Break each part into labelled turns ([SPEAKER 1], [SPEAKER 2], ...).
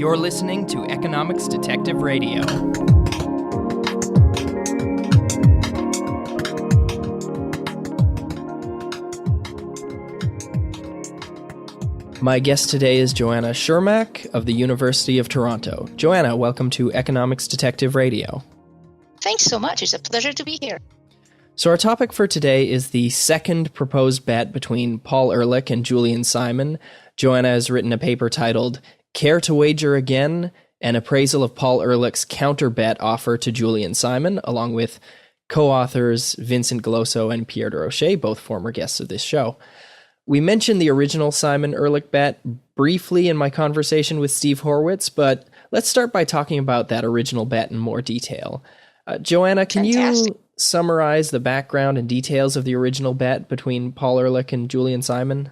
[SPEAKER 1] You're listening to Economics Detective Radio. My guest today is Joanna Szurmak of the University of Toronto. Joanna, welcome to Economics Detective Radio.
[SPEAKER 2] Thanks so much. It's a pleasure to be here.
[SPEAKER 1] So our topic for today is the second proposed bet between Paul Ehrlich and Julian Simon. Joanna has written a paper titled Care to Wager Again? An Appraisal of Paul Ehrlich's Counter Bet Offer to Julian Simon, along with co-authors Vincent, Geloso, and Pierre, both former guests of this show. We mentioned the original Simon-Ehrlich bet briefly in my conversation with Steve Horwitz, but let's start by talking about that original bet in more detail. Joanna, can you summarize the background and details of the original bet between Paul Ehrlich and Julian Simon?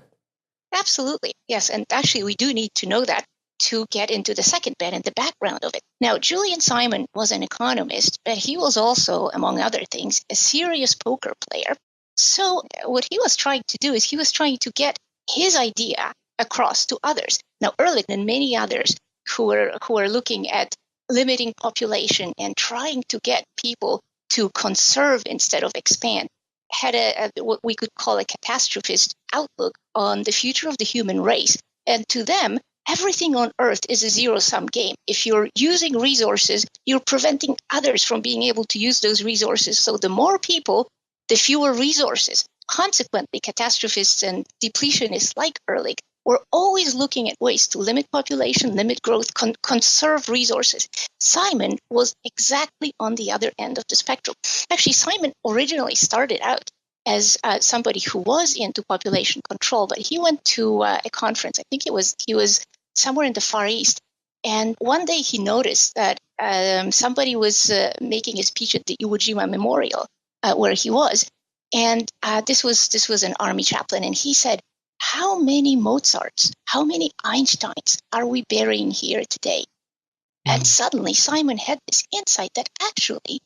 [SPEAKER 2] Absolutely, yes. And actually, we do need to know that to get into the second bet and the background of it. Now, Julian Simon was an economist, but he was also, among other things, a serious poker player. So what he was trying to do is he was trying to get his idea across to others. Now, Ehrlich and many others who were looking at limiting population and trying to get people to conserve instead of expand had what we could call a catastrophist outlook on the future of the human race. And to them, everything on Earth is a zero-sum game. If you're using resources, you're preventing others from being able to use those resources. So the more people, the fewer resources. Consequently, catastrophists and depletionists like Ehrlich were always looking at ways to limit population, limit growth, conserve resources. Simon was exactly on the other end of the spectrum. Actually, Simon originally started out as somebody who was into population control, but he went to a conference. I think he was somewhere in the Far East. And one day he noticed that somebody was making a speech at the Iucn Memorial where he was. And this was an army chaplain. And he said, how many Mozarts, how many Einsteins are we burying here today? And suddenly Simon had this insight that actually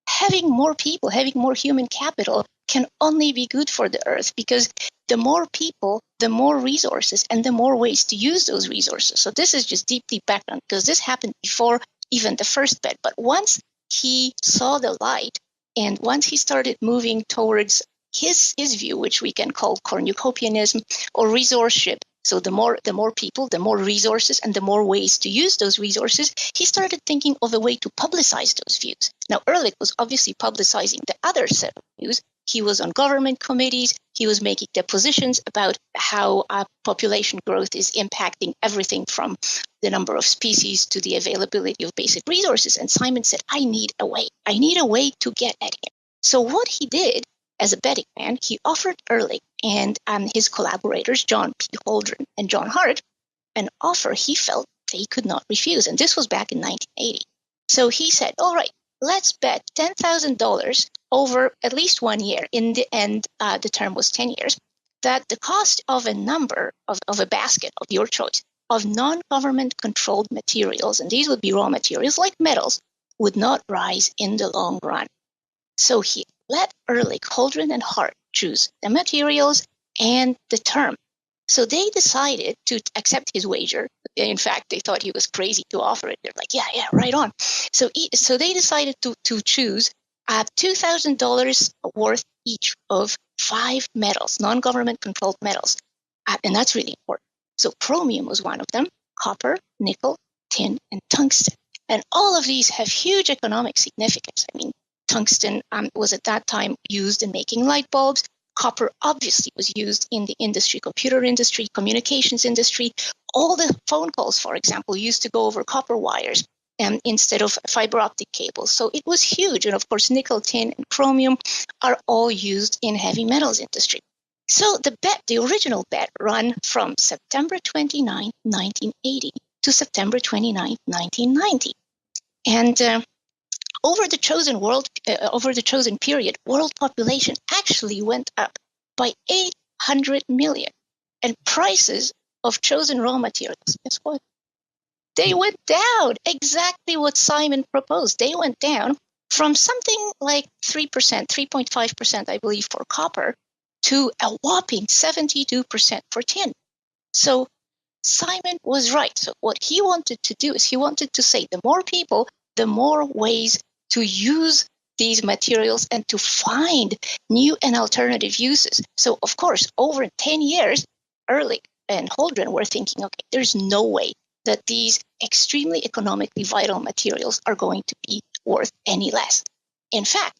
[SPEAKER 2] having more people, having more human capital can only be good for the Earth, because the more people, the more resources, and the more ways to use those resources. So this is just deeply background, because this happened before even the first bet. But once he saw the light, and once he started moving towards his view, which we can call cornucopianism or resourceship, so the more people, the more resources, and the more ways to use those resources, he started thinking of a way to publicize those views. Now, Ehrlich was obviously publicizing the other set of views. He was on government committees. He was making depositions about how population growth is impacting everything from the number of species to the availability of basic resources. And Simon said, I need a way to get at him. So what he did as a betting man, he offered Ehrlich and his collaborators, John P. Holdren and John Hart, an offer he felt they could not refuse. And this was back in 1980. So he said, all right, let's bet $10,000 over at least 1 year. In the end, the term was 10 years, that the cost of a number of a basket of your choice of non-government controlled materials, and these would be raw materials like metals, would not rise in the long run. So he let Ehrlich, Holdren, and Hart choose the materials and the term. So they decided to accept his wager. In fact, they thought he was crazy to offer it. They're like, yeah, right on. So they decided to choose $2,000 worth each of 5 metals, non-government controlled metals. And that's really important. So chromium was one of them, copper, nickel, tin, and tungsten. And all of these have huge economic significance. I mean, tungsten was at that time used in making light bulbs. Copper obviously was used in the industry, computer industry, communications industry. All the phone calls, for example, used to go over copper wires instead of fiber optic cables. So it was huge. And of course, nickel, tin, and chromium are all used in heavy metals industry. So the original bet ran from September 29, 1980 to September 29, 1990. And over the chosen period, world population actually went up by 800 million, and prices of chosen raw materials, guess what? They went down. Exactly what Simon proposed. They went down from something like 3%, 3.5%, I believe, for copper, to a whopping 72% for tin. So Simon was right. So what he wanted to do is he wanted to say the more people, the more ways to use these materials and to find new and alternative uses. So, of course, over 10 years, Ehrlich and Holdren were thinking, okay, there's no way that these extremely economically vital materials are going to be worth any less. In fact,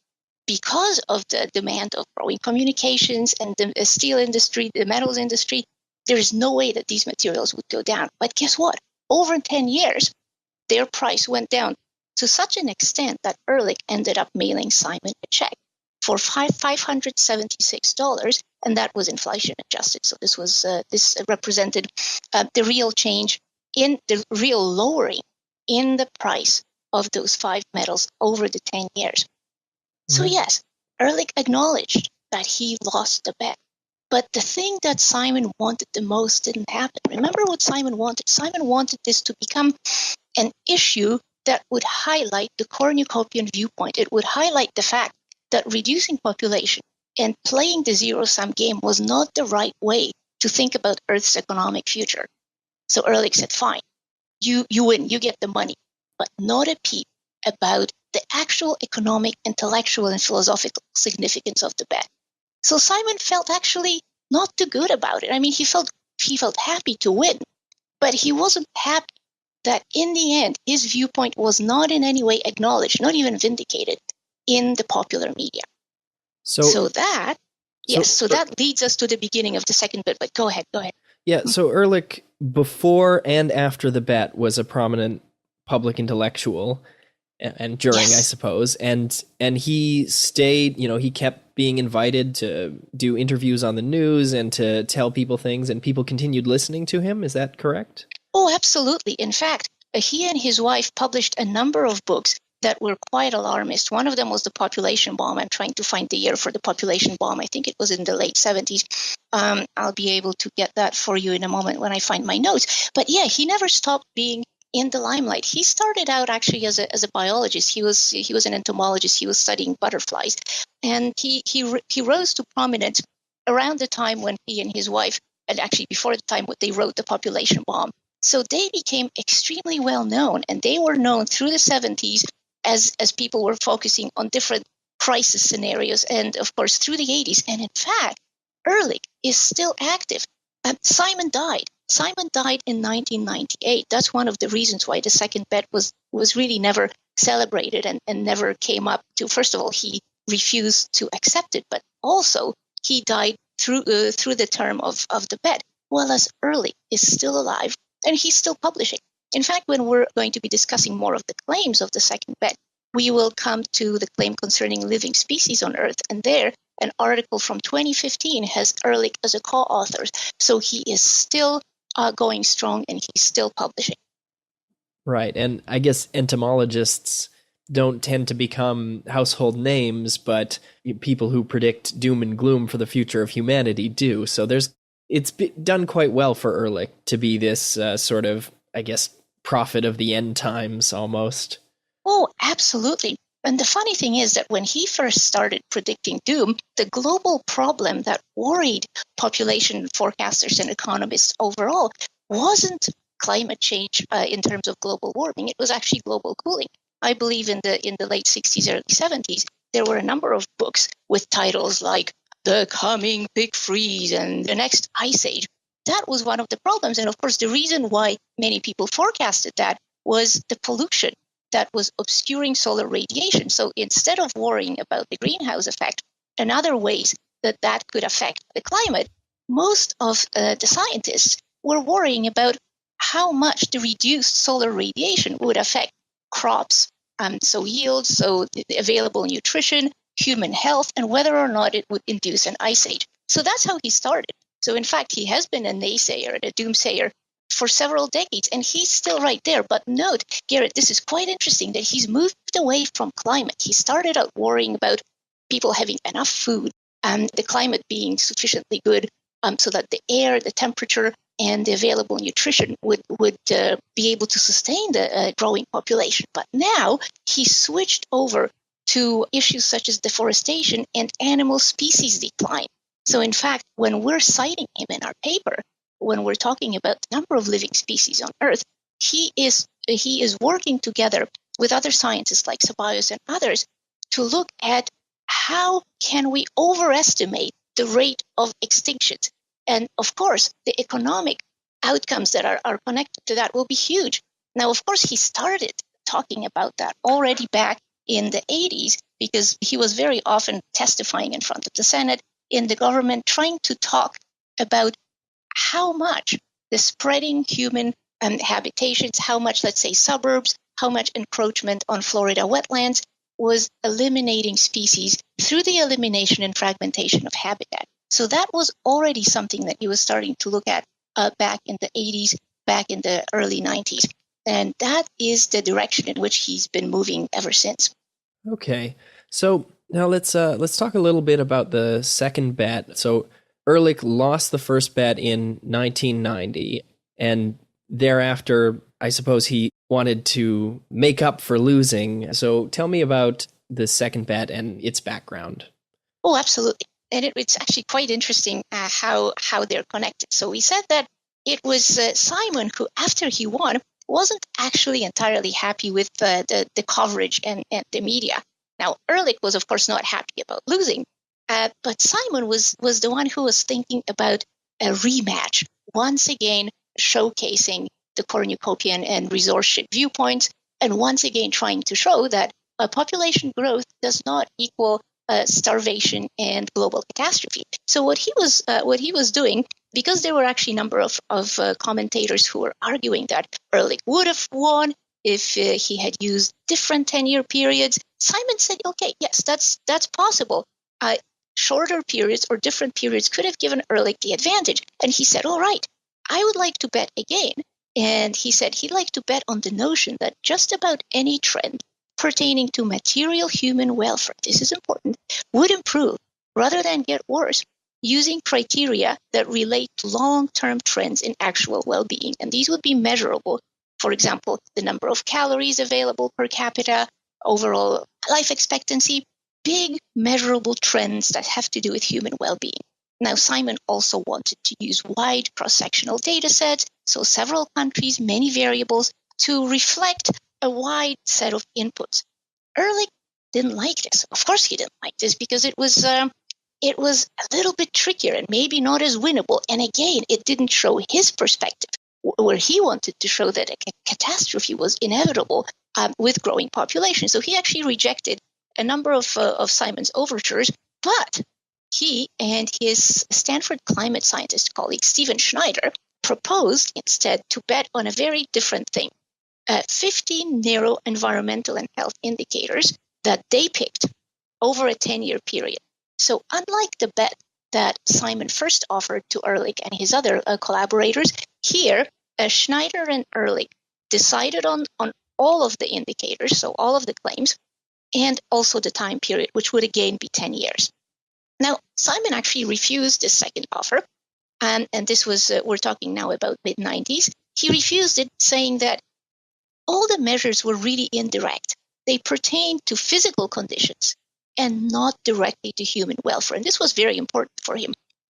[SPEAKER 2] because of the demand of growing communications and the steel industry, the metals industry, there is no way that these materials would go down. But guess what? Over 10 years, their price went down to such an extent that Ehrlich ended up mailing Simon a check for $576, and that was inflation adjusted. So this represented the real change in the real lowering in the price of those 5 metals over the 10 years. So yes, Ehrlich acknowledged that he lost the bet. But the thing that Simon wanted the most didn't happen. Remember what Simon wanted? Simon wanted this to become an issue that would highlight the cornucopian viewpoint. It would highlight the fact that reducing population and playing the zero-sum game was not the right way to think about Earth's economic future. So Ehrlich said, fine, you win, you get the money, but not a peep about the actual economic, intellectual, and philosophical significance of the bet. So Simon felt actually not too good about it. I mean, he felt happy to win, but he wasn't happy that in the end, his viewpoint was not in any way acknowledged, not even vindicated in the popular media. So that leads us to the beginning of the second bit, but go ahead.
[SPEAKER 1] Yeah, so Ehrlich, before and after the bet, was a prominent public intellectual, and during, I suppose, and he stayed, he kept being invited to do interviews on the news and to tell people things, and people continued listening to him. Is that correct?
[SPEAKER 2] Oh, absolutely. In fact, he and his wife published a number of books that were quite alarmist. One of them was The Population Bomb. I'm trying to find the year for The Population Bomb. I think it was in the late 70s. I'll be able to get that for you in a moment when I find my notes. But yeah, he never stopped being in the limelight. He started out actually as a biologist. He was an entomologist. He was studying butterflies, and he rose to prominence around the time when he and his wife, and actually before the time when they wrote The Population Bomb. So they became extremely well known, and they were known through the 70s as people were focusing on different crisis scenarios, and of course through the 80s. And in fact, Ehrlich is still active. Simon died. Simon died in 1998. That's one of the reasons why the second bet was really never celebrated and never came up to. First of all, he refused to accept it, but also he died through the term of the bet. Whereas Ehrlich is still alive and he's still publishing. In fact, when we're going to be discussing more of the claims of the second bet, we will come to the claim concerning living species on Earth, and there an article from 2015 has Ehrlich as a co-author. So he is still going strong and he's still publishing.
[SPEAKER 1] Right. And I guess entomologists don't tend to become household names, but people who predict doom and gloom for the future of humanity do. So it's done quite well for Ehrlich to be this sort of, I guess, prophet of the end times almost.
[SPEAKER 2] Oh, absolutely. And the funny thing is that when he first started predicting doom, the global problem that worried population forecasters and economists overall wasn't climate change in terms of global warming. It was actually global cooling. I believe in the late 60s, early 70s, there were a number of books with titles like The Coming Big Freeze and The Next Ice Age. That was one of the problems. And of course, the reason why many people forecasted that was the pollution that was obscuring solar radiation. So instead of worrying about the greenhouse effect and other ways that could affect the climate, most of the scientists were worrying about how much the reduced solar radiation would affect crops, so yields, so the available nutrition, human health, and whether or not it would induce an ice age. So that's how he started. So in fact, he has been a naysayer, a doomsayer for several decades, and he's still right there. But note, Garrett, this is quite interesting that he's moved away from climate. He started out worrying about people having enough food and the climate being sufficiently good so that the air, the temperature, and the available nutrition would be able to sustain the growing population. But now he switched over to issues such as deforestation and animal species decline. So in fact, when we're citing him in our paper, when we're talking about the number of living species on Earth, he is working together with other scientists like Ceballos and others to look at how can we overestimate the rate of extinctions. And of course, the economic outcomes that are connected to that will be huge. Now, of course, he started talking about that already back in the 80s because he was very often testifying in front of the Senate, in the government, trying to talk about how much the spreading human habitations, how much, let's say, suburbs, how much encroachment on Florida wetlands was eliminating species through the elimination and fragmentation of habitat. So that was already something that he was starting to look at back in the 80s, back in the early 90s. And that is the direction in which he's been moving ever since.
[SPEAKER 1] Okay. So now let's talk a little bit about the second bet. So Ehrlich lost the first bet in 1990, and thereafter, I suppose he wanted to make up for losing. So tell me about the second bet and its background.
[SPEAKER 2] Oh, absolutely. And it's actually quite interesting how they're connected. So we said that it was Simon who, after he won, wasn't actually entirely happy with the coverage and the media. Now, Ehrlich was, of course, not happy about losing, but Simon was the one who was thinking about a rematch, once again showcasing the cornucopian and resource-ship viewpoints, and once again trying to show that population growth does not equal starvation and global catastrophe. So what he was doing, because there were actually a number of commentators who were arguing that Ehrlich would have won if he had used different 10-year periods, Simon said, okay, yes, that's possible. Shorter periods or different periods could have given Ehrlich the advantage. And he said, all right, I would like to bet again. And he said he'd like to bet on the notion that just about any trend pertaining to material human welfare, this is important, would improve rather than get worse using criteria that relate to long-term trends in actual well-being. And these would be measurable. For example, the number of calories available per capita, overall life expectancy, big measurable trends that have to do with human well-being. Now, Simon also wanted to use wide cross-sectional data sets, so several countries, many variables, to reflect a wide set of inputs. Ehrlich didn't like this. Of course he didn't like this because it was a little bit trickier and maybe not as winnable. And again, it didn't show his perspective, where he wanted to show that a catastrophe was inevitable with growing population. So he actually rejected a number of Simon's overtures, but he and his Stanford climate scientist colleague, Stephen Schneider, proposed instead to bet on a very different thing. 15 narrow environmental and health indicators that they picked over a 10-year period. So unlike the bet that Simon first offered to Ehrlich and his other collaborators, here Schneider and Ehrlich decided on all of the indicators, so all of the claims, and also the time period, which would again be 10 years. Now, Simon actually refused this second offer, and this was, we're talking now about mid-90s. He refused it, saying that all the measures were really indirect. They pertained to physical conditions and not directly to human welfare. And this was very important for him.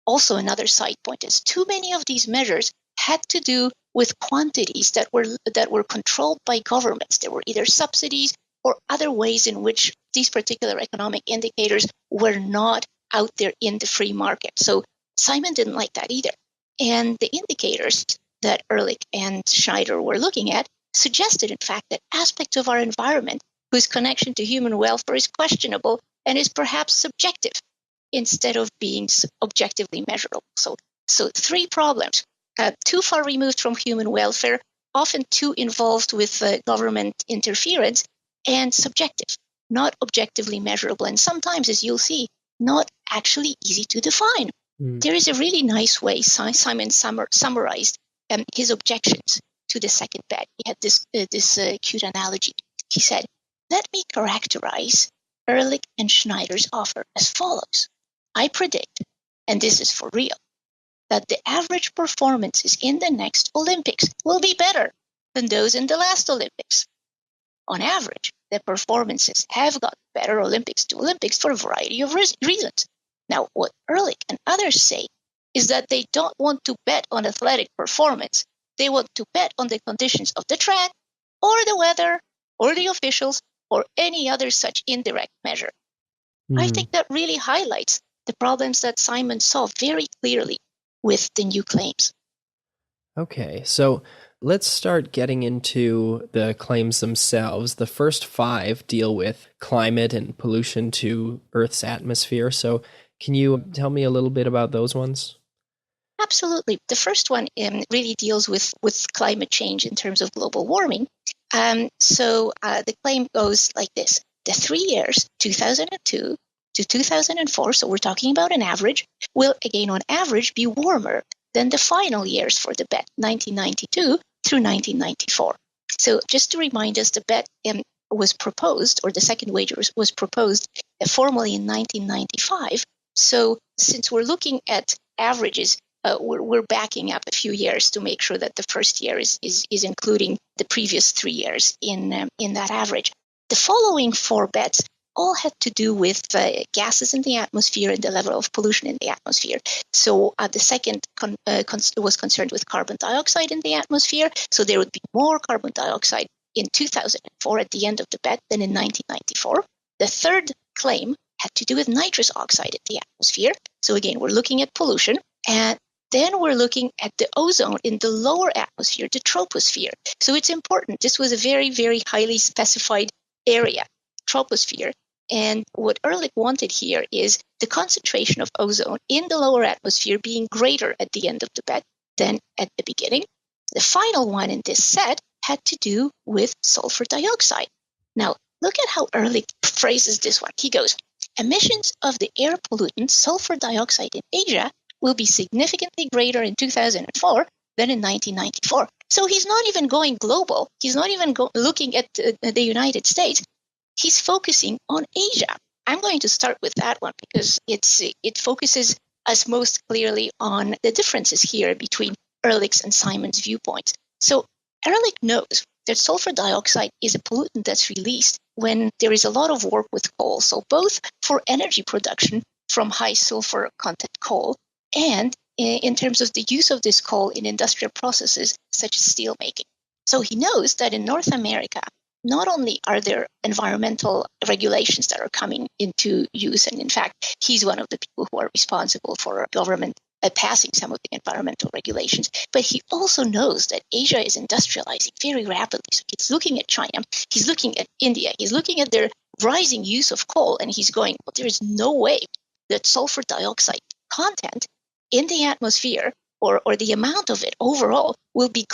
[SPEAKER 2] Also, another side point is too many of these measures had to do with quantities that were controlled by governments. There were either subsidies or other ways in which these particular economic indicators were not out there in the free market. So Simon didn't like that either. And the indicators that Ehrlich and Schneider were looking at suggested, in fact, that aspects of our environment whose connection to human welfare is questionable and is perhaps subjective instead of being objectively measurable. So three problems: too far removed from human welfare, often too involved with government interference, and subjective, not objectively measurable, and sometimes, as you'll see, not actually easy to define. There is a really nice way Simon summarized his objections to the second bet. He had this cute analogy. He said, let me characterize Ehrlich and Schneider's offer as follows. I predict, and this is for real, that the average performances in the next Olympics will be better than those in the last Olympics. On average, the performances have got better Olympics to Olympics for a variety of reasons. Now, what Ehrlich and others say is that they don't want to bet on athletic performance. They want to bet on the conditions of the track or the weather or the officials or any other such indirect measure. I think that really highlights the problems that Simon saw very clearly with the new claims.
[SPEAKER 1] Okay, so let's start getting into the claims themselves. The first 5 deal with climate and pollution to Earth's atmosphere. So can you tell me a little bit about those ones?
[SPEAKER 2] Absolutely. The first one really deals with climate change in terms of global warming. So the claim goes like this. The 3 years, 2002 to 2004, so we're talking about an average, will again on average be warmer than the final years for the bet, 1992 through 1994. So just to remind us, the bet was proposed, or the second wager was proposed formally in 1995. So since we're looking at averages, we're backing up a few years to make sure that the first year is including the previous 3 years in that average. The following 4 bets all had to do with gases in the atmosphere and the level of pollution in the atmosphere. So the second was concerned with carbon dioxide in the atmosphere. So there would be more carbon dioxide in 2004 at the end of the bet than in 1994. The third claim had to do with nitrous oxide in the atmosphere. So again, we're looking at pollution. And then we're looking at the ozone in the lower atmosphere, the troposphere. So it's important. This was a very, very highly specified area, troposphere. And what Ehrlich wanted here is the concentration of ozone in the lower atmosphere being greater at the end of the bet than at the beginning. The final one in this set had to do with sulfur dioxide. Now, look at how Ehrlich phrases this one. He goes, emissions of the air pollutant sulfur dioxide in Asia will be significantly greater in 2004 than in 1994. So he's not even going global. He's not even looking at the United States. He's focusing on Asia. I'm going to start with that one because it focuses us most clearly on the differences here between Ehrlich's and Simon's viewpoints. So Ehrlich knows that sulfur dioxide is a pollutant that's released when there is a lot of work with coal. So both for energy production from high sulfur content coal and in terms of the use of this coal in industrial processes such as steel making. So he knows that in North America, not only are there environmental regulations that are coming into use, and in fact, he's one of the people who are responsible for government passing some of the environmental regulations, but he also knows that Asia is industrializing very rapidly. So he's looking at China, he's looking at India, he's looking at their rising use of coal, and he's going, well, there is no way that sulfur dioxide content in the atmosphere or the amount of it overall will be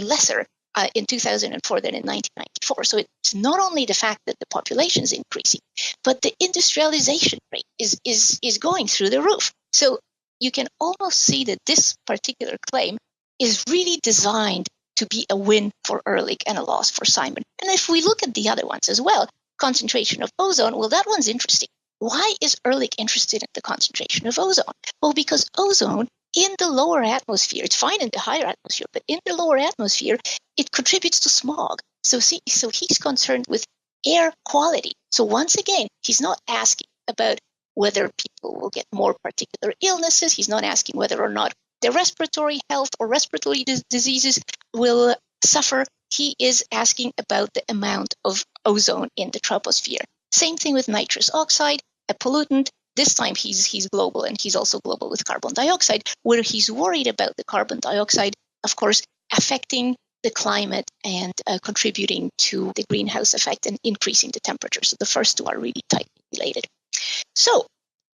[SPEAKER 2] lesser in 2004 than in 1994. So it's not only the fact that the population is increasing, but the industrialization rate is going through the roof. So you can almost see that this particular claim is really designed to be a win for Ehrlich and a loss for Simon. And if we look at the other ones as well, concentration of ozone, well, that one's interesting. Why is Ehrlich interested in the concentration of ozone? Well, because ozone in the lower atmosphere, it's fine in the higher atmosphere, but in the lower atmosphere, it contributes to smog. So he's concerned with air quality. So once again, he's not asking about whether people will get more particular illnesses. He's not asking whether or not their respiratory health or respiratory diseases will suffer. He is asking about the amount of ozone in the troposphere. Same thing with nitrous oxide, a pollutant. This time he's global, and he's also global with carbon dioxide, where he's worried about the carbon dioxide, of course, affecting the climate and contributing to the greenhouse effect and increasing the temperature. So the first two are really tightly related. So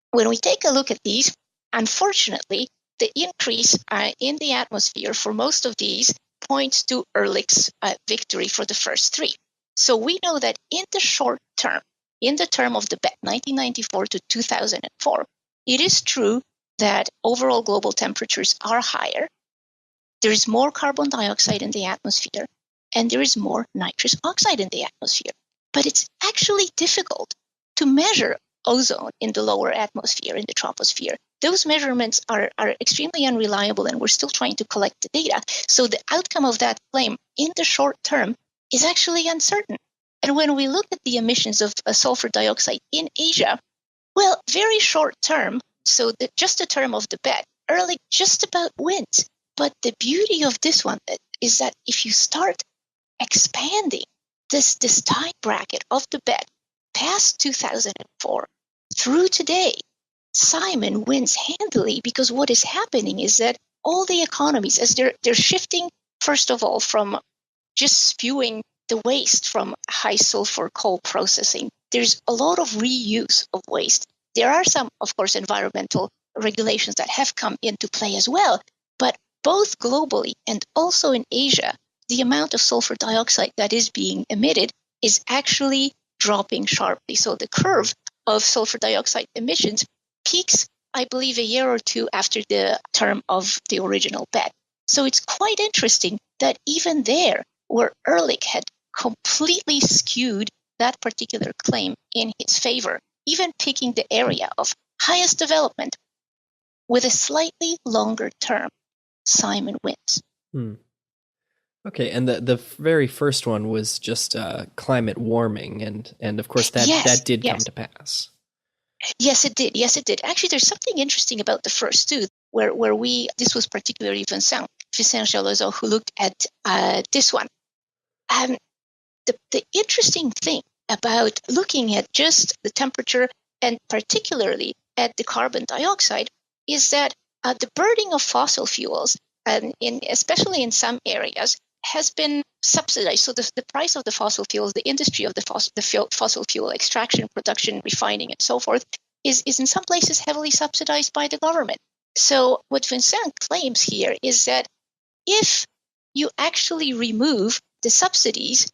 [SPEAKER 2] when we take a look at these, unfortunately, the increase in the atmosphere for most of these points to Ehrlich's victory for the first 3. So we know that in the short term, in the term of the bet, 1994 to 2004, it is true that overall global temperatures are higher. There is more carbon dioxide in the atmosphere, and there is more nitrous oxide in the atmosphere. But it's actually difficult to measure ozone in the lower atmosphere, in the troposphere. Those measurements are extremely unreliable, and we're still trying to collect the data. So the outcome of that claim in the short term is actually uncertain. And when we look at the emissions of sulfur dioxide in Asia, well, very short term, So just the term of the bet, Ehrlich just about wins. But the beauty of this one is that if you start expanding this time bracket of the bet past 2004 through today, Simon wins handily, because what is happening is that all the economies, as they're shifting, first of all, from just spewing the waste from high sulfur coal processing, there's a lot of reuse of waste. There are some, of course, environmental regulations that have come into play as well, but both globally and also in Asia, the amount of sulfur dioxide that is being emitted is actually dropping sharply. So the curve of sulfur dioxide emissions peaks, I believe, a year or two after the term of the original bet. So it's quite interesting that even there, where Ehrlich had completely skewed that particular claim in his favor, even picking the area of highest development with a slightly longer term, Simon wins.
[SPEAKER 1] Okay, and the very first one was just climate warming, and of course that did come to pass.
[SPEAKER 2] Yes, it did. Actually, there's something interesting about the first two, where this was particularly Vincent Geloso who looked at this one. The interesting thing about looking at just the temperature and particularly at the carbon dioxide is that the burning of fossil fuels, and especially in some areas, has been subsidized. So the price of the fossil fuels, the industry of the fossil fuel extraction, production, refining, and so forth, is in some places heavily subsidized by the government. So what Vincent claims here is that if you actually remove the subsidies,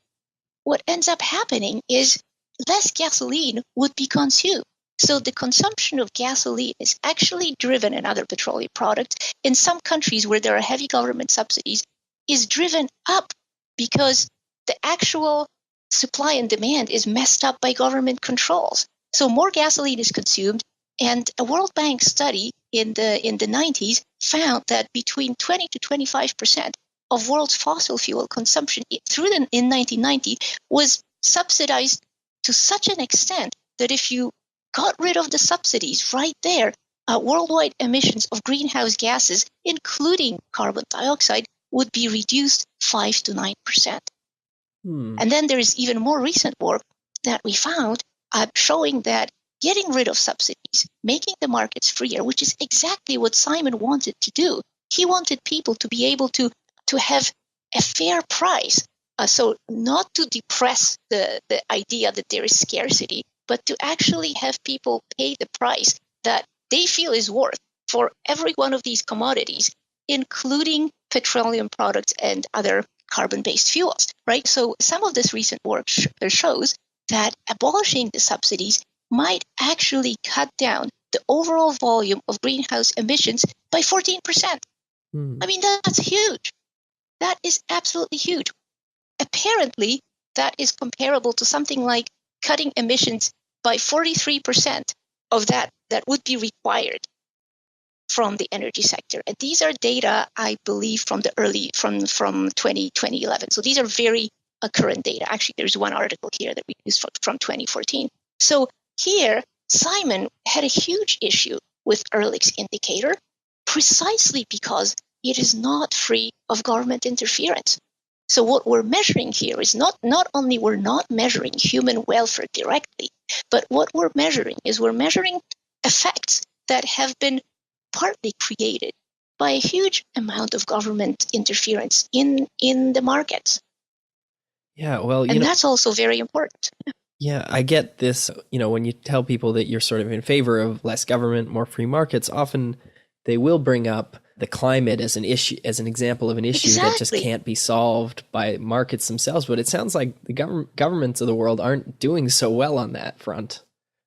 [SPEAKER 2] what ends up happening is less gasoline would be consumed. So the consumption of gasoline is actually driven, and other petroleum products, in some countries where there are heavy government subsidies, is driven up because the actual supply and demand is messed up by government controls. So more gasoline is consumed, and a World Bank study in the 90s found that between 20 to 25% of world's fossil fuel consumption in 1990 was subsidized to such an extent that if you got rid of the subsidies right there, worldwide emissions of greenhouse gases, including carbon dioxide, would be reduced 5 to 9%. And then there is even more recent work that we found showing that getting rid of subsidies, making the markets freer, which is exactly what Simon wanted to do. He wanted people to be able to have a fair price. So not to depress the idea that there is scarcity, but to actually have people pay the price that they feel is worth for every one of these commodities, including petroleum products and other carbon-based fuels, right? So some of this recent work shows that abolishing the subsidies might actually cut down the overall volume of greenhouse emissions by 14%. I mean, that's huge. That is absolutely huge. Apparently, that is comparable to something like cutting emissions by 43% of that would be required from the energy sector. And these are data, I believe, from 2011. So these are very current data. Actually, there's one article here that we used from 2014. So here, Simon had a huge issue with Ehrlich's indicator precisely because it is not free of government interference. So what we're measuring here is not only we're not measuring human welfare directly, but what we're measuring effects that have been partly created by a huge amount of government interference in the markets.
[SPEAKER 1] Yeah, well,
[SPEAKER 2] and that's also very important.
[SPEAKER 1] Yeah, I get this. When you tell people that you're sort of in favor of less government, more free markets, often they will bring up the climate as an issue, as an example of an issue that just can't be solved by markets themselves. But it sounds like the governments of the world aren't doing so well on that front.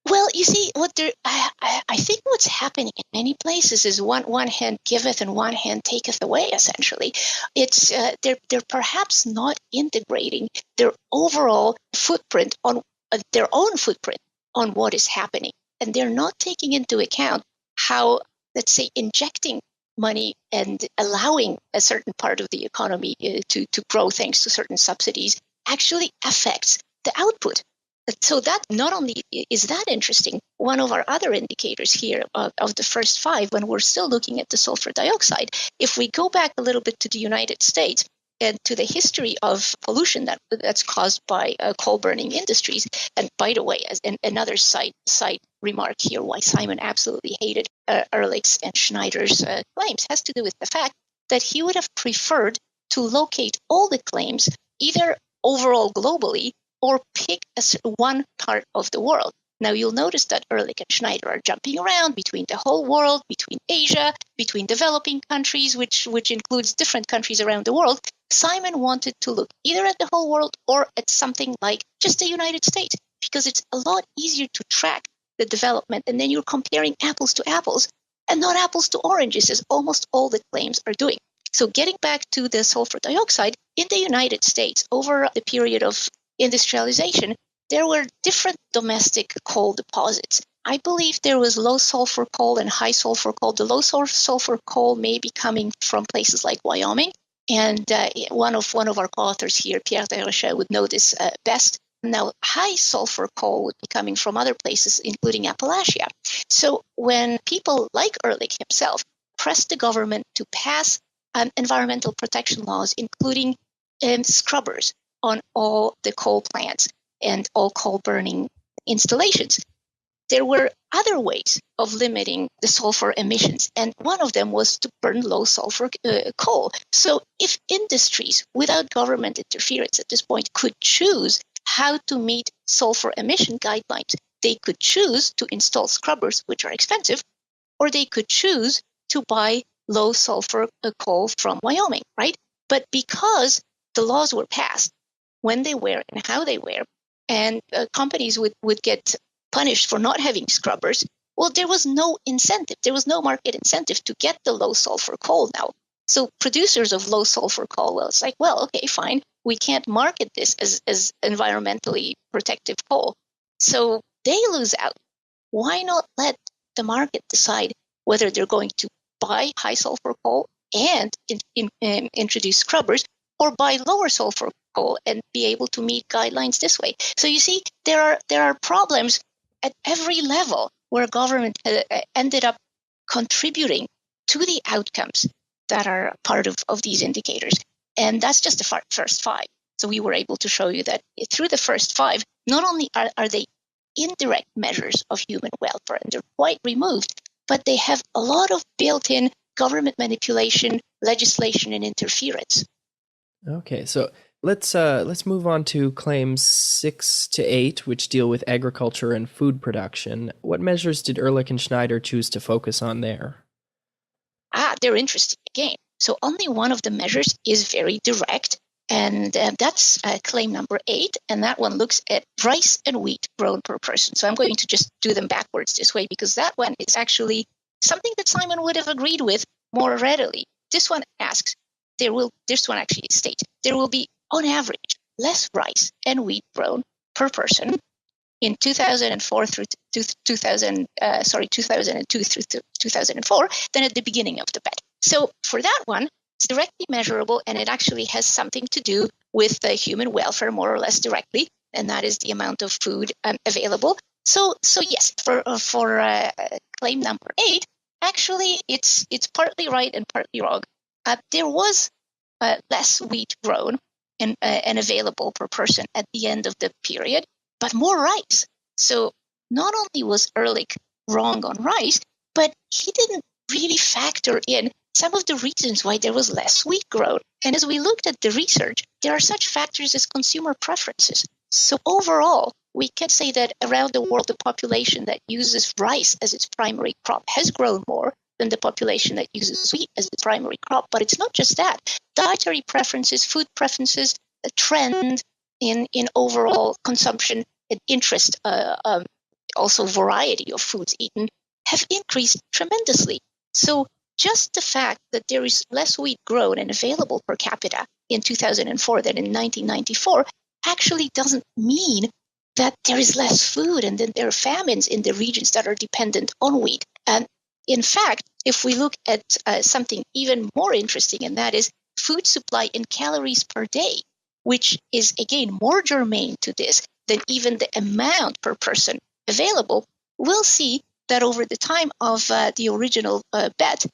[SPEAKER 2] Well, you see, I think what's happening in many places is one hand giveth and one hand taketh away. Essentially, it's they're perhaps not integrating their overall footprint on their own footprint on what is happening, and they're not taking into account how, let's say, injecting money and allowing a certain part of the economy to grow thanks to certain subsidies actually affects the output. So that not only is that interesting, one of our other indicators here of the first five, when we're still looking at the sulfur dioxide, if we go back a little bit to the United States and to the history of pollution that's caused by coal burning industries, and by the way, as another side remark here, why Simon absolutely hated Ehrlich's and Schneider's claims has to do with the fact that he would have preferred to locate all the claims either overall globally or pick one part of the world. Now, you'll notice that Ehrlich and Schneider are jumping around between the whole world, between Asia, between developing countries, which includes different countries around the world. Simon wanted to look either at the whole world or at something like just the United States, because it's a lot easier to track the development, and then you're comparing apples to apples and not apples to oranges, as almost all the claims are doing. So getting back to the sulfur dioxide, in the United States, over the period of industrialization, there were different domestic coal deposits. I believe there was low sulfur coal and high sulfur coal. The low sulfur coal may be coming from places like Wyoming, and one of our co-authors here, Pierre, would know this best. Now, high sulfur coal would be coming from other places, including Appalachia. So when people like Ehrlich himself pressed the government to pass environmental protection laws, including scrubbers on all the coal plants and all coal burning installations, there were other ways of limiting the sulfur emissions, and one of them was to burn low sulfur coal. So if industries without government interference at this point could choose how to meet sulfur emission guidelines, they could choose to install scrubbers, which are expensive, or they could choose to buy low sulfur coal from Wyoming, right? But because the laws were passed, when they were and how they were, and companies would get punished for not having scrubbers, well, there was no incentive. There was no market incentive to get the low sulfur coal now. So producers of low sulfur coal, well, it's like, well, okay, fine. We can't market this as environmentally protective coal. So they lose out. Why not let the market decide whether they're going to buy high sulfur coal and introduce scrubbers, or buy lower sulfur coal and be able to meet guidelines this way? So you see, there are problems at every level where government ended up contributing to the outcomes that are part of these indicators. And that's just the first five. So we were able to show you that through the first five, not only are they indirect measures of human welfare, and they're quite removed, but they have a lot of built-in government manipulation, legislation, and interference.
[SPEAKER 1] Okay, so let's move on to claims 6 to 8, which deal with agriculture and food production. What measures did Ehrlich and Schneider choose to focus on there?
[SPEAKER 2] They're interesting again. So only one of the measures is very direct, and that's claim number 8, and that one looks at rice and wheat grown per person. So I'm going to just do them backwards this way, because that one is actually something that Simon would have agreed with more readily. This one asks, there will be, on average, less rice and wheat grown per person in 2002 through 2004 than at the beginning of the bet. So for that one, it's directly measurable, and it actually has something to do with human welfare more or less directly, and that is the amount of food available. So yes, for claim number 8, actually it's partly right and partly wrong. There was less wheat grown and available per person at the end of the period, but more rice. So not only was Ehrlich wrong on rice, but he didn't really factor in some of the reasons why there was less wheat grown. And as we looked at the research, there are such factors as consumer preferences. So overall, we can say that around the world, the population that uses rice as its primary crop has grown more than the population that uses wheat as its primary crop. But it's not just that. Dietary preferences, food preferences, a trend in overall consumption and interest, also variety of foods eaten, have increased tremendously. So just the fact that there is less wheat grown and available per capita in 2004 than in 1994 actually doesn't mean that there is less food and then there are famines in the regions that are dependent on wheat. And in fact, if we look at something even more interesting, and that is food supply in calories per day, which is again more germane to this than even the amount per person available, we'll see that over the time of the original bed,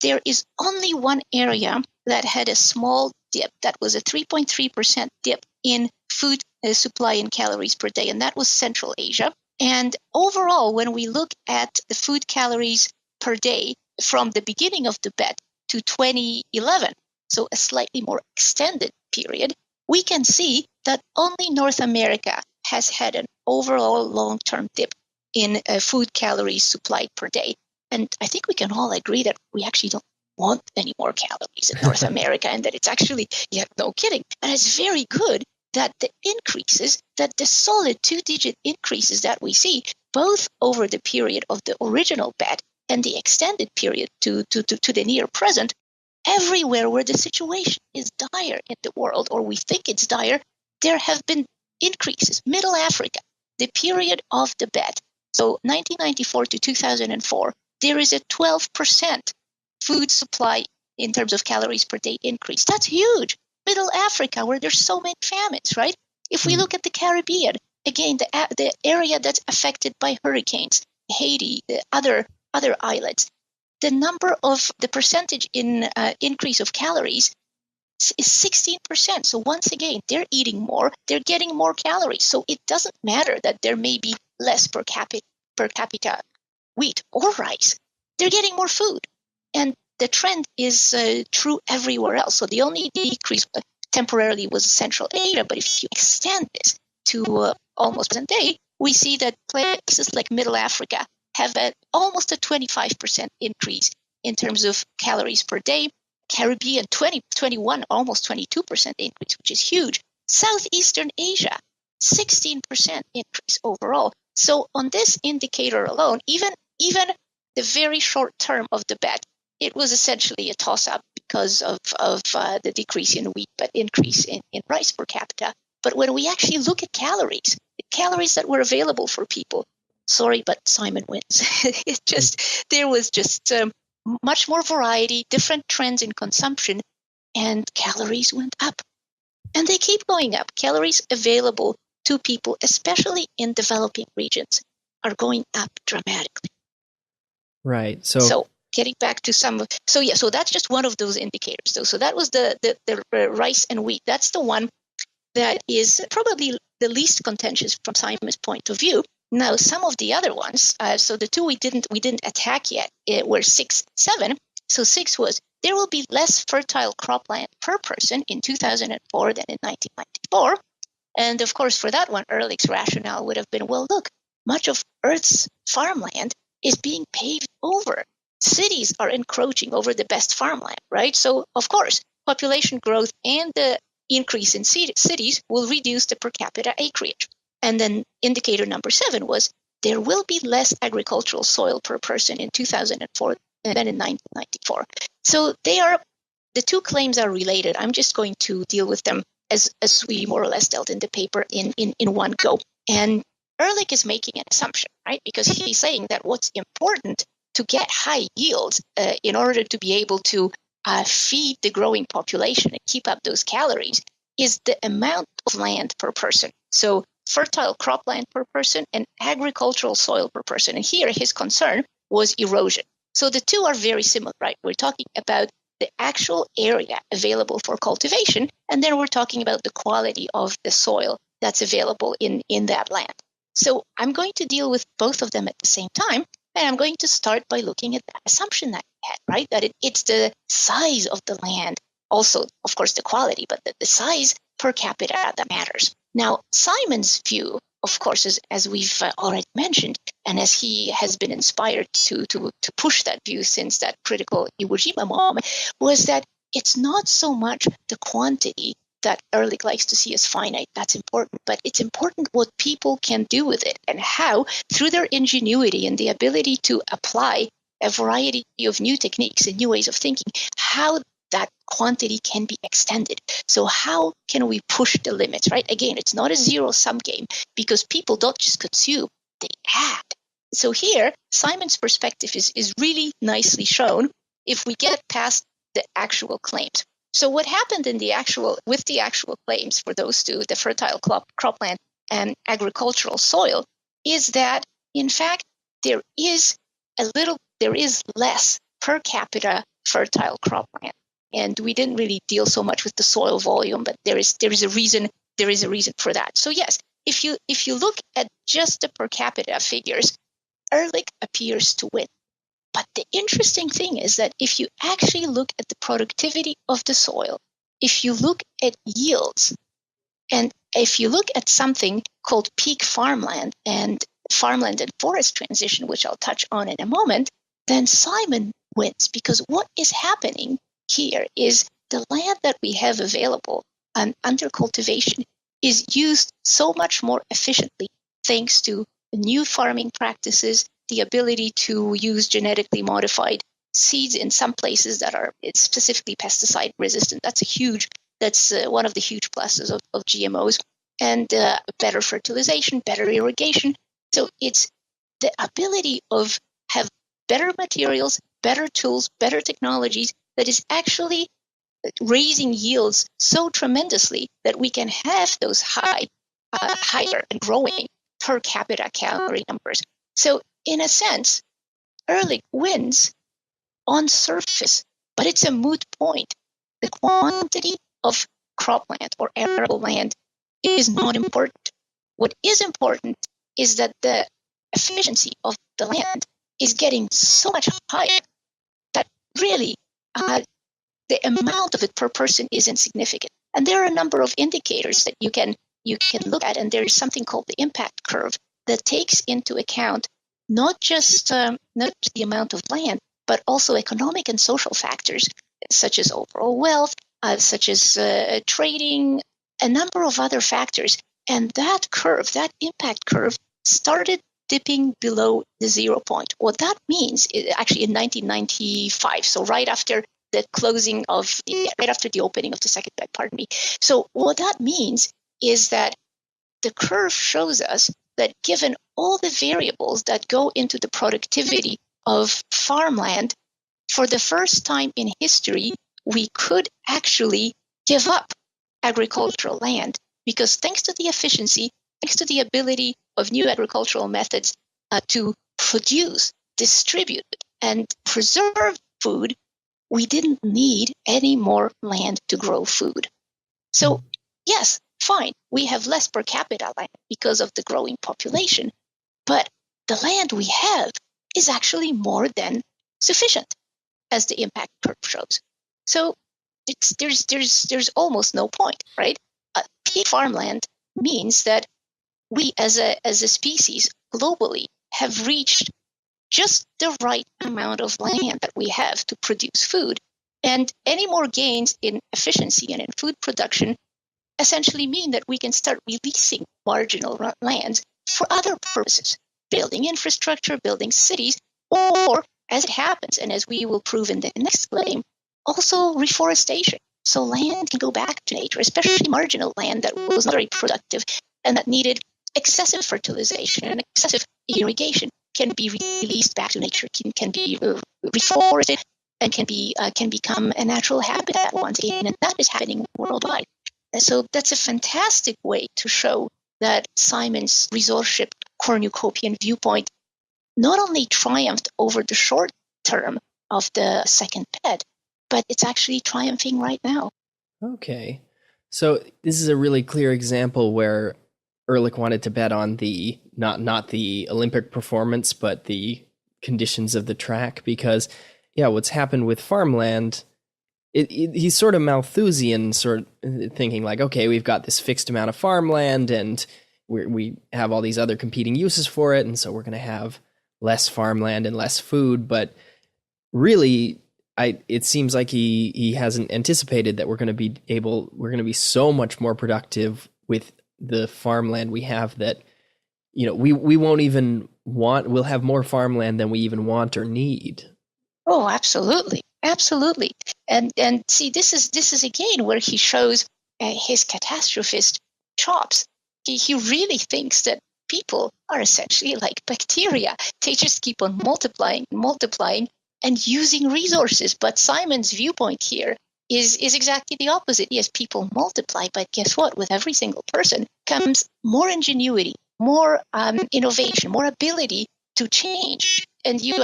[SPEAKER 2] there is only one area that had a small dip. That was a 3.3% dip in food supply in calories per day, and that was Central Asia. And overall, when we look at the food calories per day from the beginning of the bed to 2011, so a slightly more extended period, we can see that only North America has had an overall long-term dip in food calories supplied per day. And I think we can all agree that we actually don't want any more calories in North America, and that it's actually, no kidding. And it's very good that the increases, that the solid two-digit increases that we see, both over the period of the original bed and the extended period to the near present, everywhere where the situation is dire in the world, or we think it's dire, there have been increases. Middle Africa, the period of the bed, so 1994 to 2004, there is a 12% food supply in terms of calories per day increase. That's huge. Middle Africa, where there's so many famines, right? If we look at the Caribbean, again, the area that's affected by hurricanes, Haiti, the other islands, the percentage in increase of calories is 16%. So once again, they're eating more, they're getting more calories. So it doesn't matter that there may be less per capita wheat or rice. They're getting more food. And the trend is true everywhere else. So the only decrease temporarily was Central Asia, but if you extend this to almost present day, we see that places like Middle Africa have almost a 25% increase in terms of calories per day. Caribbean, 21, almost 22% increase, which is huge. Southeastern Asia, 16% increase overall. So on this indicator alone, even the very short term of the bet, it was essentially a toss-up because of the decrease in wheat, but increase in rice per capita. But when we actually look at calories, the calories that were available for people, sorry, but Simon wins. There was just much more variety, different trends in consumption, and calories went up. And they keep going up. Calories available to people, especially in developing regions, are going up dramatically.
[SPEAKER 1] Right.
[SPEAKER 2] So getting back to so that's just one of those indicators, though. So that was the rice and wheat. That's the one that is probably the least contentious from Simon's point of view. Now, some of the other ones, so the two we didn't attack yet, were 6, 7. So 6 was there will be less fertile cropland per person in 2004 than in 1994. And of course, for that one, Ehrlich's rationale would have been, well, look, much of Earth's farmland is being paved over. Cities are encroaching over the best farmland, right? So, of course, population growth and the increase in cities will reduce the per capita acreage. And then indicator number 7 was there will be less agricultural soil per person in 2004 than in 1994. So the two claims are related. I'm just going to deal with them as we more or less dealt in the paper in one go. And Ehrlich is making an assumption, right? Because he's saying that what's important to get high yields in order to be able to feed the growing population and keep up those calories is the amount of land per person. So fertile cropland per person and agricultural soil per person. And here his concern was erosion. So the two are very similar, right? We're talking about the actual area available for cultivation, and then we're talking about the quality of the soil that's available in that land. So I'm going to deal with both of them at the same time, and I'm going to start by looking at that assumption that we had, right? That it's the size of the land, also, of course, the quality, but the size per capita that matters. Now, Simon's view, of course, as we've already mentioned, and as he has been inspired to push that view since that critical Iwo Jima moment, was that it's not so much the quantity that Ehrlich likes to see as finite. That's important, but it's important what people can do with it and how, through their ingenuity and the ability to apply a variety of new techniques and new ways of thinking, how that quantity can be extended. So how can we push the limits, right? Again, it's not a zero-sum game because people don't just consume, they add. So here, Simon's perspective is really nicely shown if we get past the actual claims. So what happened with the actual claims for those two, the fertile cropland agricultural soil is that, in fact, there is less per capita fertile cropland. And we didn't really deal so much with the soil volume, but there is a reason for that. So yes, if you look at just the per capita figures, Ehrlich appears to win. But the interesting thing is that if you actually look at the productivity of the soil, if you look at yields, and if you look at something called peak farmland and forest transition, which I'll touch on in a moment, then Simon wins, because what is happening here is the land that we have available under cultivation is used so much more efficiently thanks to new farming practices, the ability to use genetically modified seeds in some places that are specifically pesticide resistant. That's one of the huge pluses of GMOs, and better fertilization, better irrigation. So it's the ability of have better materials, better tools, better technologies that is actually raising yields so tremendously that we can have those higher and growing per capita calorie numbers. So in a sense, Ehrlich wins on surface, but it's a moot point. The quantity of cropland or arable land is not important. What is important is that the efficiency of the land is getting so much higher that really the amount of it per person is insignificant. And there are a number of indicators that you can look at, and there's something called the impact curve that takes into account not just the amount of land, but also economic and social factors such as overall wealth, such as trading, a number of other factors. And that curve, that impact curve, started dipping below the 0 point. What that means is actually in 1995, so right after the opening of the second bed, pardon me. So what that means is that the curve shows us that given all the variables that go into the productivity of farmland, for the first time in history, we could actually give up agricultural land, because thanks to the efficiency, thanks to the ability of new agricultural methods to produce, distribute, and preserve food, we didn't need any more land to grow food. So yes, fine, we have less per capita land because of the growing population, but the land we have is actually more than sufficient, as the impact curve shows. So there's almost no point, right? Peak farmland means that we as a species globally have reached just the right amount of land that we have to produce food. And any more gains in efficiency and in food production essentially mean that we can start releasing marginal lands for other purposes, building infrastructure, building cities, or, as it happens, and as we will prove in the next claim, also reforestation. So land can go back to nature, especially marginal land that was not very productive and that needed excessive fertilization and excessive irrigation can be released back to nature, can be reforested, and can become a natural habitat once again, and that is happening worldwide. And so that's a fantastic way to show that Simon's resourceship cornucopian viewpoint not only triumphed over the short term of the second bed, but it's actually triumphing right now.
[SPEAKER 1] Okay. So this is a really clear example where Ehrlich wanted to bet on the not the Olympic performance, but the conditions of the track, because what's happened with farmland, he's sort of Malthusian, sort of thinking like, okay, we've got this fixed amount of farmland and we have all these other competing uses for it, and so we're going to have less farmland and less food. But really, it seems like he hasn't anticipated that we're going to be so much more productive with the farmland we have that, we won't even we'll have more farmland than we even want or need.
[SPEAKER 2] Oh, absolutely. Absolutely. And see, this is again where he shows his catastrophist chops. He really thinks that people are essentially like bacteria. They just keep on multiplying and using resources. But Simon's viewpoint here is exactly the opposite. Yes, people multiply, but guess what? With every single person comes more ingenuity, more innovation, more ability to change. And you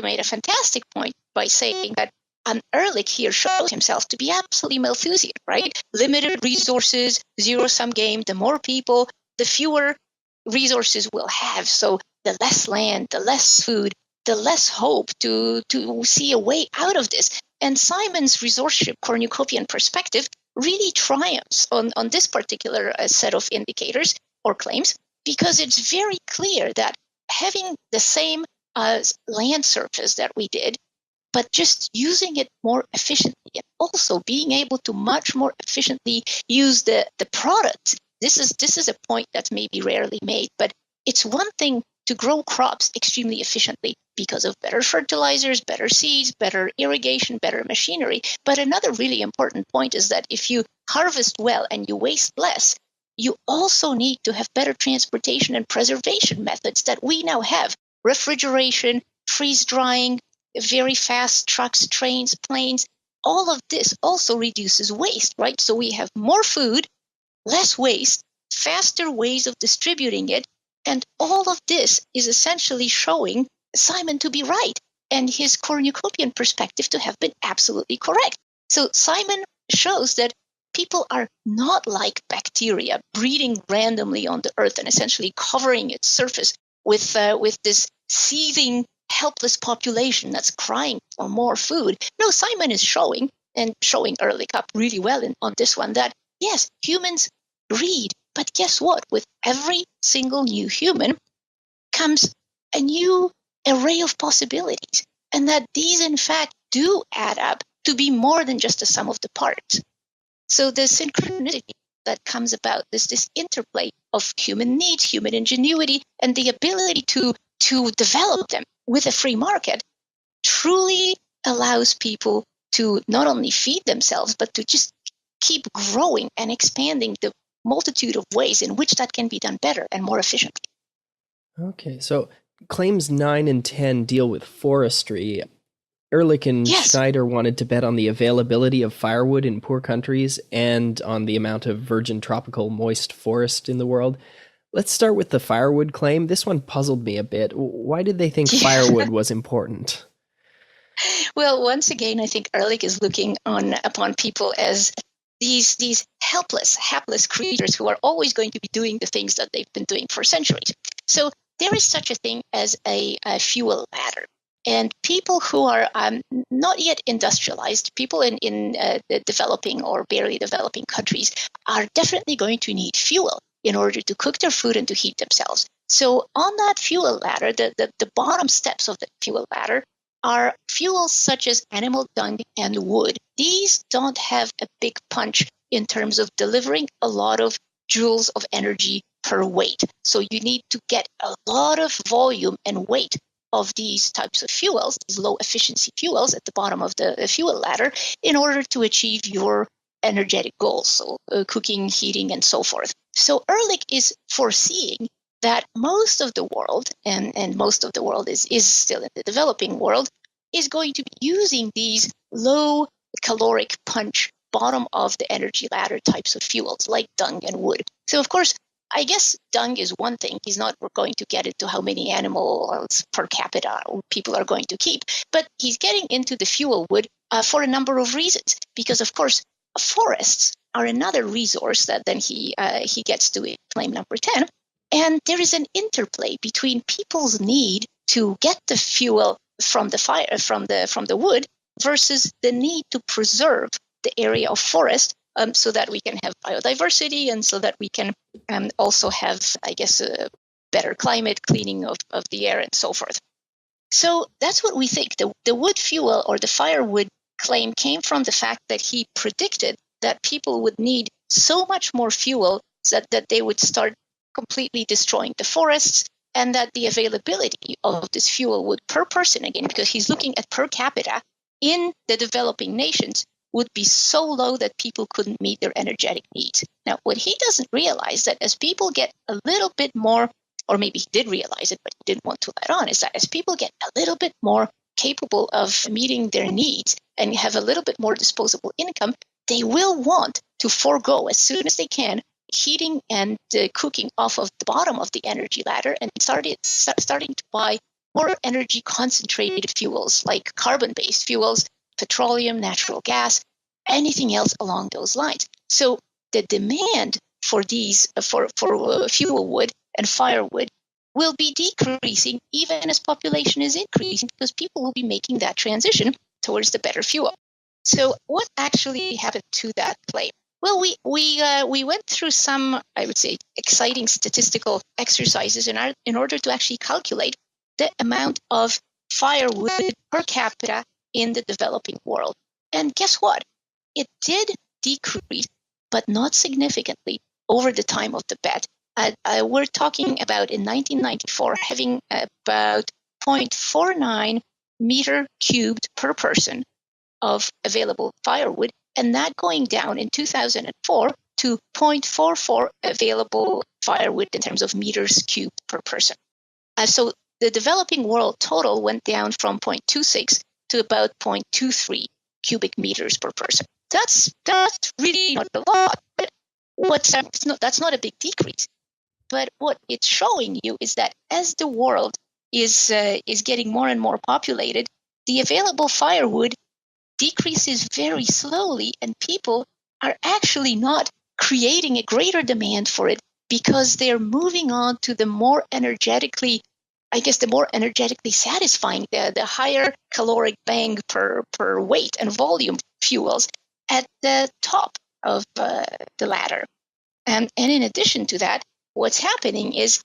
[SPEAKER 2] made a fantastic point by saying that Ehrlich here shows himself to be absolutely Malthusian, right? Limited resources, zero-sum game. The more people, the fewer resources we'll have. So the less land, the less food, the less hope to see a way out of this. And Simon's resourceship cornucopian perspective really triumphs on this particular set of indicators or claims, because it's very clear that having the same land surface that we did, but just using it more efficiently and also being able to much more efficiently use the products. This is a point that's maybe rarely made, but it's one thing to grow crops extremely efficiently because of better fertilizers, better seeds, better irrigation, better machinery. But another really important point is that if you harvest well and you waste less, you also need to have better transportation and preservation methods that we now have. Refrigeration, freeze drying, very fast trucks, trains, planes. All of this also reduces waste, right? So we have more food, less waste, faster ways of distributing it. And all of this is essentially showing Simon to be right and his cornucopian perspective to have been absolutely correct. So Simon shows that people are not like bacteria breeding randomly on the earth and essentially covering its surface with this seething, helpless population that's crying for more food. No, Simon is showing Ehrlich up really well on this one that, yes, humans breed. But guess what? With every single new human comes a new array of possibilities. And that these, in fact, do add up to be more than just the sum of the parts. So the synchronicity that comes about, this interplay of human needs, human ingenuity, and the ability to develop them with a free market truly allows people to not only feed themselves, but to just keep growing and expanding the multitude of ways in which that can be done better and more efficiently.
[SPEAKER 1] Okay, so claims 9 and 10 deal with forestry. Ehrlich and Schneider wanted to bet on the availability of firewood in poor countries and on the amount of virgin tropical moist forest in the world. Let's start with the firewood claim. This one puzzled me a bit. Why did they think firewood was important?
[SPEAKER 2] Well, once again, I think Ehrlich is looking upon people as these helpless, hapless creatures who are always going to be doing the things that they've been doing for centuries. So there is such a thing as a fuel ladder. And people who are not yet industrialized, people in the developing or barely developing countries, are definitely going to need fuel in order to cook their food and to heat themselves. So on that fuel ladder, the bottom steps of the fuel ladder are fuels such as animal dung and wood. These don't have a big punch in terms of delivering a lot of joules of energy per weight. So you need to get a lot of volume and weight of these types of fuels, these low efficiency fuels at the bottom of the fuel ladder, in order to achieve your energetic goals, so cooking, heating, and so forth. So Ehrlich is foreseeing that most of the world, and most of the world is still in the developing world, is going to be using these low caloric punch, bottom of the energy ladder types of fuels like dung and wood. So of course, I guess dung is one thing. He's not going to get into how many animals per capita people are going to keep, but he's getting into the fuel wood for a number of reasons. Because of course, forests are another resource that then he gets to claim number 10. And there is an interplay between people's need to get the fuel from the fire, from the wood, versus the need to preserve the area of forest so that we can have biodiversity and so that we can also have, I guess, a better climate, cleaning of the air and so forth. So that's what we think. The wood fuel or the firewood claim came from the fact that he predicted that people would need so much more fuel that they would start completely destroying the forests, and that the availability of this fuel would per person, again, because he's looking at per capita in the developing nations, would be so low that people couldn't meet their energetic needs. Now, what he doesn't realize that as people get a little bit more, or maybe he did realize it, but he didn't want to let on, is that as people get a little bit more capable of meeting their needs and have a little bit more disposable income, they will want to forego as soon as they can heating and cooking off of the bottom of the energy ladder and starting to buy more energy concentrated fuels like carbon-based fuels, petroleum, natural gas, anything else along those lines. So the demand for these for fuel wood and firewood will be decreasing even as population is increasing because people will be making that transition towards the better fuel. So what actually happened to that claim? Well, we went through some, I would say, exciting statistical exercises in order to actually calculate the amount of firewood per capita in the developing world. And guess what? It did decrease, but not significantly over the time of the bet. We're talking about in 1994 having about 0.49 meter cubed per person of available firewood, and that going down in 2004 to 0.44 available firewood in terms of meters cubed per person. So the developing world total went down from 0.26 to about 0.23 cubic meters per person. That's really not a lot, but that's not a big decrease. But what it's showing you is that as the world is getting more and more populated, the available firewood decreases very slowly, and people are actually not creating a greater demand for it because they're moving on to the more energetically satisfying, the higher caloric bang per weight and volume fuels at the top of the ladder. And in addition to that, what's happening is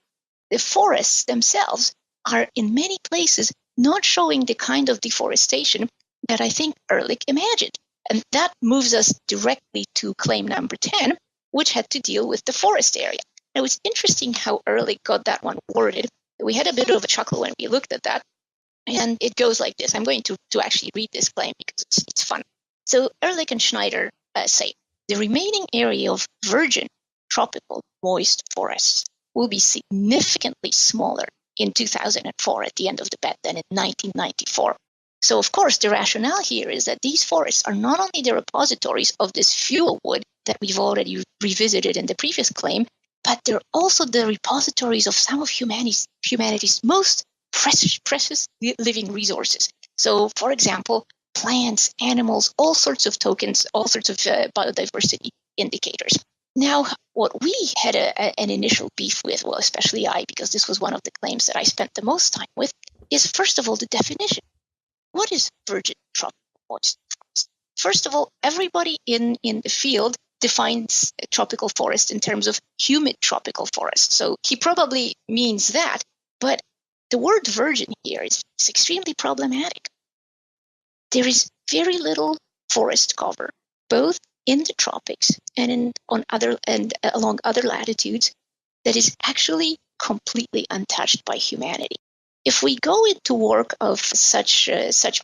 [SPEAKER 2] the forests themselves are in many places not showing the kind of deforestation that I think Ehrlich imagined. And that moves us directly to claim number 10, which had to deal with the forest area. Now, it's interesting how Ehrlich got that one worded. We had a bit of a chuckle when we looked at that. And it goes like this. I'm going to actually read this claim because it's fun. So Ehrlich and Schneider say, the remaining area of virgin tropical moist forests will be significantly smaller in 2004 at the end of the bet than in 1994. So, of course, the rationale here is that these forests are not only the repositories of this fuel wood that we've already revisited in the previous claim, but they're also the repositories of some of humanity's most precious living resources. So, for example, plants, animals, all sorts of tokens, all sorts of biodiversity indicators. Now, what we had an initial beef with, well, especially I, because this was one of the claims that I spent the most time with, is first of all the definition. What is virgin tropical moist forest? First of all, everybody in the field defines a tropical forest in terms of humid tropical forest. So he probably means that, but the word virgin here is extremely problematic. There is very little forest cover, both in the tropics and along other latitudes, that is actually completely untouched by humanity. If we go into work of such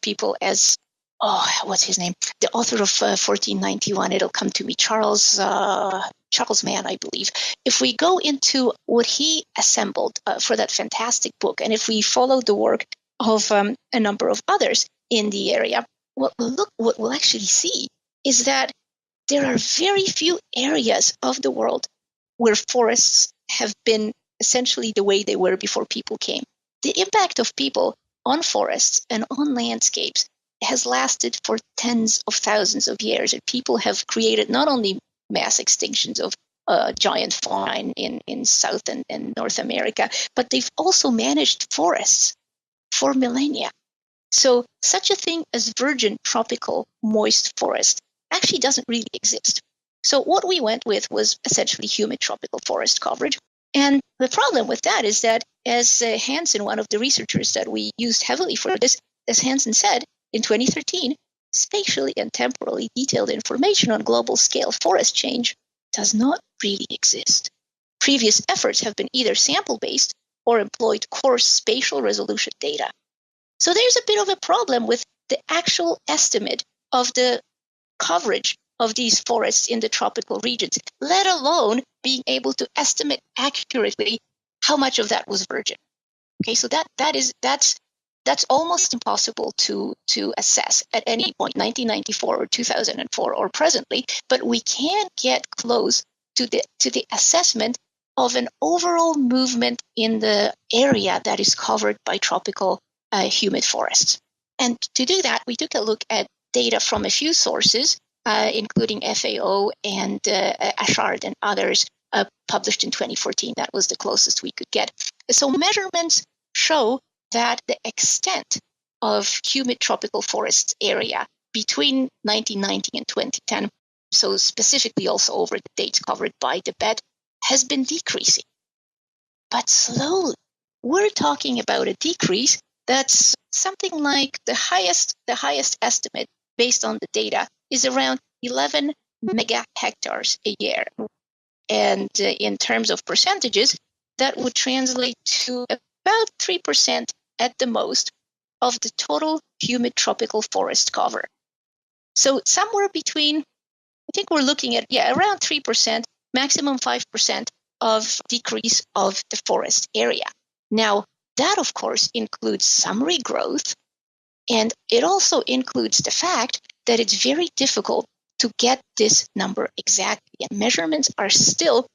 [SPEAKER 2] people as, what's his name? The author of 1491, it'll come to me, Charles Mann, I believe. If we go into what he assembled for that fantastic book, and if we follow the work of a number of others in the area, what we'll actually see is that there are very few areas of the world where forests have been essentially the way they were before people came. The impact of people on forests and on landscapes has lasted for tens of thousands of years, and people have created not only mass extinctions of giant fauna in South and North America, but they've also managed forests for millennia. So such a thing as virgin tropical moist forest actually doesn't really exist. So what we went with was essentially humid tropical forest coverage. And the problem with that is that, as Hansen, one of the researchers that we used heavily for this, as Hansen said, in 2013, spatially and temporally detailed information on global scale forest change does not really exist. Previous efforts have been either sample-based or employed coarse spatial resolution data. So there's a bit of a problem with the actual estimate of the coverage of these forests in the tropical regions, let alone being able to estimate accurately how much of that was virgin. Okay, so that's that's almost impossible to assess at any point, 1994 or 2004 or presently, but we can get close to the assessment of an overall movement in the area that is covered by tropical humid forests. And to do that, we took a look at data from a few sources, including FAO and Ashard and others, published in 2014. That was the closest we could get. So measurements show that the extent of humid tropical forests area between 1990 and 2010, so specifically also over the dates covered by the BET, has been decreasing. But slowly, we're talking about a decrease that's something like the highest estimate based on the data is around 11 mega hectares a year. And in terms of percentages, that would translate to about 3% at the most of the total humid tropical forest cover. So somewhere between, I think we're looking at, around 3%, maximum 5% of decrease of the forest area. Now, that, of course, includes some regrowth, and it also includes the fact that it's very difficult to get this number exactly, and measurements are still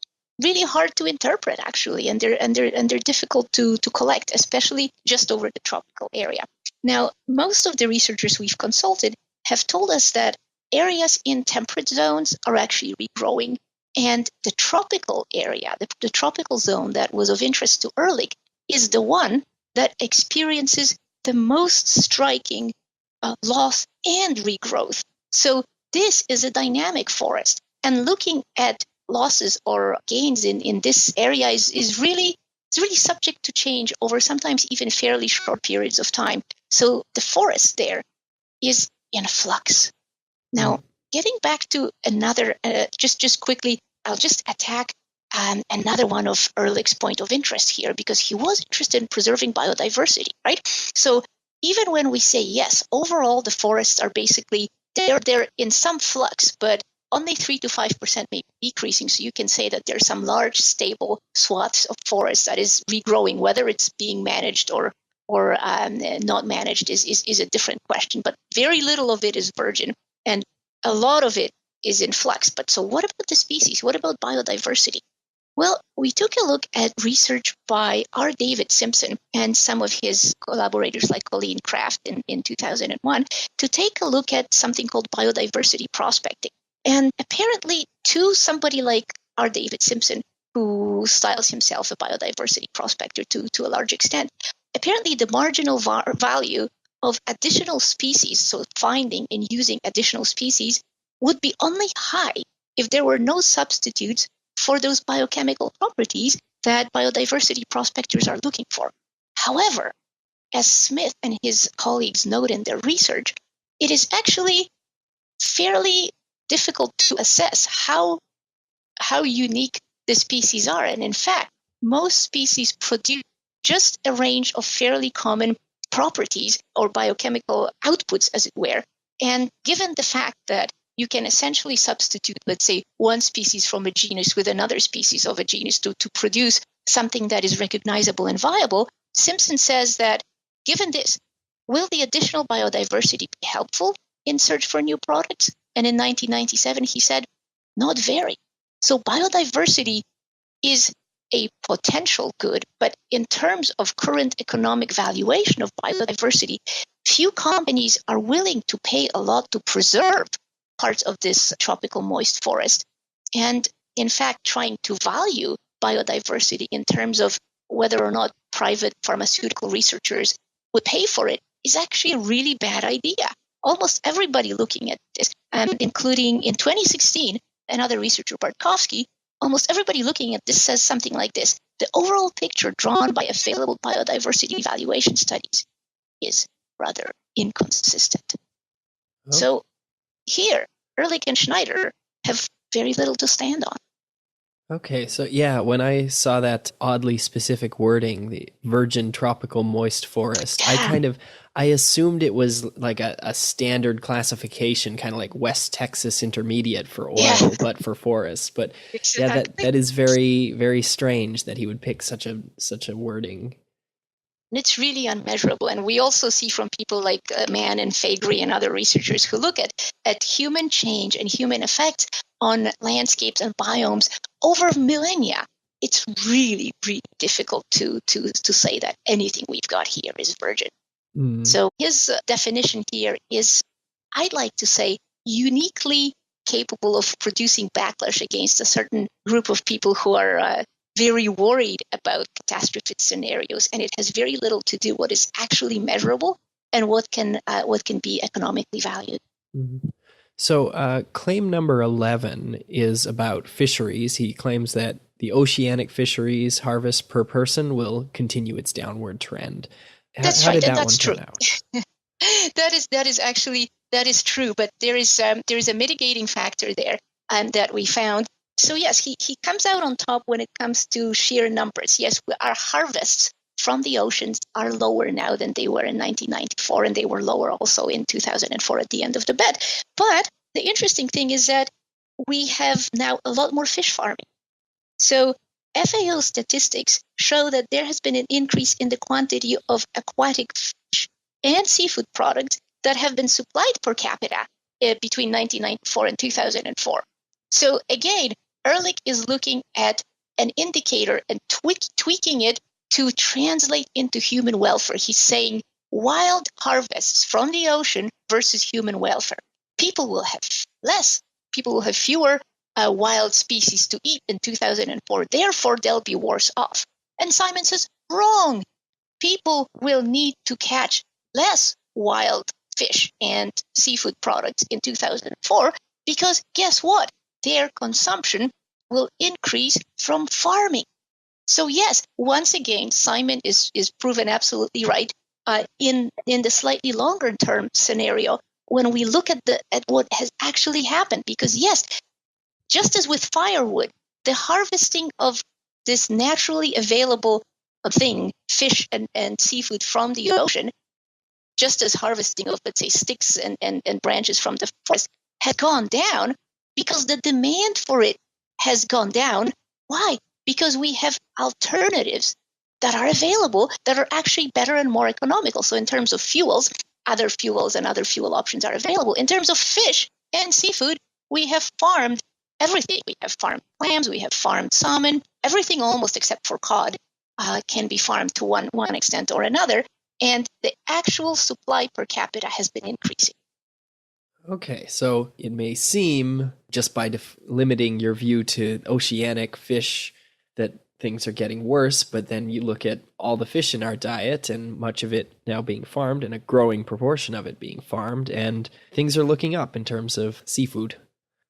[SPEAKER 2] really hard to interpret, actually, and they're difficult to collect, especially just over the tropical area. Now, most of the researchers we've consulted have told us that areas in temperate zones are actually regrowing, and the tropical area, the tropical zone that was of interest to Ehrlich, is the one that experiences the most striking loss and regrowth. So this is a dynamic forest, and looking at losses or gains in this area is really subject to change over sometimes even fairly short periods of time. So the forest there is in flux. Now, getting back to another, just quickly, I'll just attack another one of Ehrlich's point of interest here, because he was interested in preserving biodiversity, right? So even when we say, yes, overall the forests are basically, they're in some flux, but only 3 to 5% may be decreasing. So you can say that there's some large, stable swaths of forest that is regrowing. Whether it's being managed or not managed is a different question. But very little of it is virgin, and a lot of it is in flux. But so what about the species? What about biodiversity? Well, we took a look at research by R. David Simpson and some of his collaborators like Colleen Kraft in 2001 to take a look at something called biodiversity prospecting. And apparently, to somebody like R. David Simpson, who styles himself a biodiversity prospector to a large extent, apparently the marginal value of additional species, so finding and using additional species, would be only high if there were no substitutes for those biochemical properties that biodiversity prospectors are looking for. However, as Smith and his colleagues note in their research, it is actually fairly difficult to assess how unique the species are. And in fact, most species produce just a range of fairly common properties or biochemical outputs, as it were. And given the fact that you can essentially substitute, let's say, one species from a genus with another species of a genus to produce something that is recognizable and viable, Simpson says that, given this, will the additional biodiversity be helpful in search for new products? And in 1997, he said, not very. So biodiversity is a potential good, but in terms of current economic valuation of biodiversity, few companies are willing to pay a lot to preserve parts of this tropical moist forest. And in fact, trying to value biodiversity in terms of whether or not private pharmaceutical researchers would pay for it is actually a really bad idea. Almost everybody looking at this, including in 2016, another researcher, Bartkowski, almost everybody looking at this says something like this: the overall picture drawn by available biodiversity evaluation studies is rather inconsistent. Oh. So here, Ehrlich and Schneider have very little to stand on.
[SPEAKER 1] Okay, so yeah, when I saw that oddly specific wording, the virgin tropical moist forest, yeah. I assumed it was like a standard classification, kind of like West Texas Intermediate for oil, but for forests. But exactly. Yeah, that is very, very strange that he would pick such a wording.
[SPEAKER 2] And it's really unmeasurable. And we also see from people like Mann and Faegre and other researchers who look at human change and human effects on landscapes and biomes over millennia. It's really, really difficult to say that anything we've got here is virgin. So his definition here is, I'd like to say, uniquely capable of producing backlash against a certain group of people who are very worried about catastrophe scenarios, and it has very little to do what is actually measurable and what can be economically valued.
[SPEAKER 1] Mm-hmm. So claim number 11 is about fisheries. He claims that the oceanic fisheries harvest per person will continue its downward trend.
[SPEAKER 2] That's
[SPEAKER 1] how
[SPEAKER 2] right,
[SPEAKER 1] did
[SPEAKER 2] and
[SPEAKER 1] that
[SPEAKER 2] that's
[SPEAKER 1] one
[SPEAKER 2] true.
[SPEAKER 1] turn out?
[SPEAKER 2] That is true, but there is a mitigating factor there that we found. So yes, he comes out on top when it comes to sheer numbers. Yes, our harvests from the oceans are lower now than they were in 1994, and they were lower also in 2004 at the end of the bed. But the interesting thing is that we have now a lot more fish farming. So FAO statistics show that there has been an increase in the quantity of aquatic fish and seafood products that have been supplied per capita between 1994 and 2004. So again, Ehrlich is looking at an indicator and tweaking it to translate into human welfare. He's saying wild harvests from the ocean versus human welfare. People will have less. People will have fewer wild species to eat in 2004. Therefore, they'll be worse off. And Simon says, wrong. People will need to catch less wild fish and seafood products in 2004 because guess what? Their consumption will increase from farming. So yes, once again, Simon is proven absolutely right in the slightly longer term scenario when we look at what has actually happened. Because yes, just as with firewood, the harvesting of this naturally available thing, fish and seafood from the ocean, just as harvesting of, let's say, sticks and branches from the forest had gone down because the demand for it has gone down. Why? Because we have alternatives that are available that are actually better and more economical. So in terms of fuels and other fuel options are available. In terms of fish and seafood, we have farmed everything. We have farmed clams, we have farmed salmon, everything almost except for cod can be farmed to one extent or another. And the actual supply per capita has been increasing.
[SPEAKER 1] Okay, so it may seem, just by limiting your view to oceanic fish, that things are getting worse, but then you look at all the fish in our diet and much of it now being farmed and a growing proportion of it being farmed, and things are looking up in terms of seafood.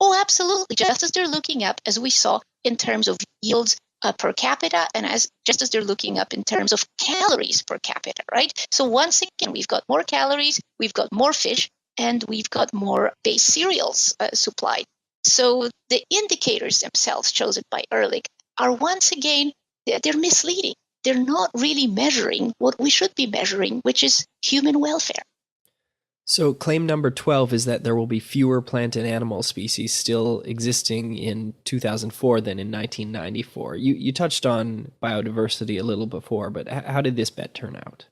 [SPEAKER 2] Oh, absolutely. Just as they're looking up, as we saw, in terms of yields per capita, and just as they're looking up in terms of calories per capita, right? So once again, we've got more calories, we've got more fish, and we've got more base cereals supplied. So the indicators themselves chosen by Ehrlich are once again, they're misleading. They're not really measuring what we should be measuring, which is human welfare.
[SPEAKER 1] So claim number 12 is that there will be fewer plant and animal species still existing in 2004 than in 1994. You touched on biodiversity a little before, but how did this bet turn out?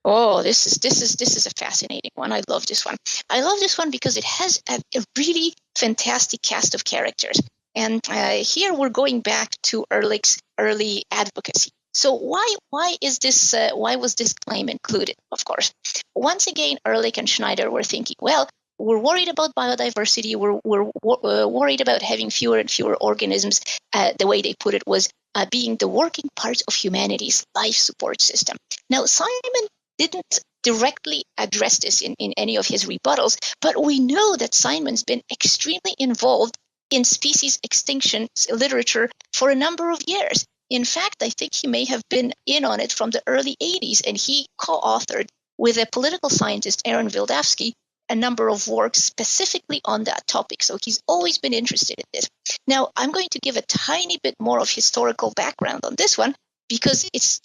[SPEAKER 2] Oh, this is a fascinating one. I love this one. I love this one because it has a really fantastic cast of characters. And here we're going back to Ehrlich's early advocacy. So why was this claim included? Of course, once again, Ehrlich and Schneider were thinking, well, we're worried about biodiversity. We're worried about having fewer and fewer organisms. The way they put it was being the working part of humanity's life support system. Now, Simon didn't directly address this in any of his rebuttals, but we know that Simon's been extremely involved in species extinction literature for a number of years. In fact, I think he may have been in on it from the early 80s, and he co-authored with a political scientist, Aaron Wildavsky, a number of works specifically on that topic. So he's always been interested in this. Now, I'm going to give a tiny bit more of historical background on this one because it's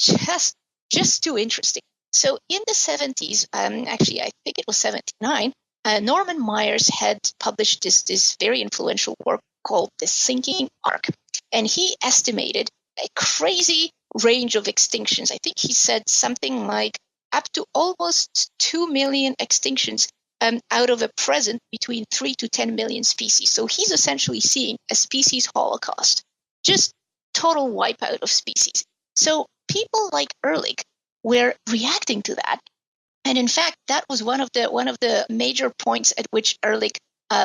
[SPEAKER 2] just too interesting. So in the 70s, actually, I think it was 79, Norman Myers had published this very influential work called The Sinking Ark. And he estimated a crazy range of extinctions. I think he said something like up to almost 2 million extinctions out of a present between 3 to 10 million species. So he's essentially seeing a species holocaust, just total wipeout of species. So people like Ehrlich were reacting to that. And in fact, that was one of the major points at which Ehrlich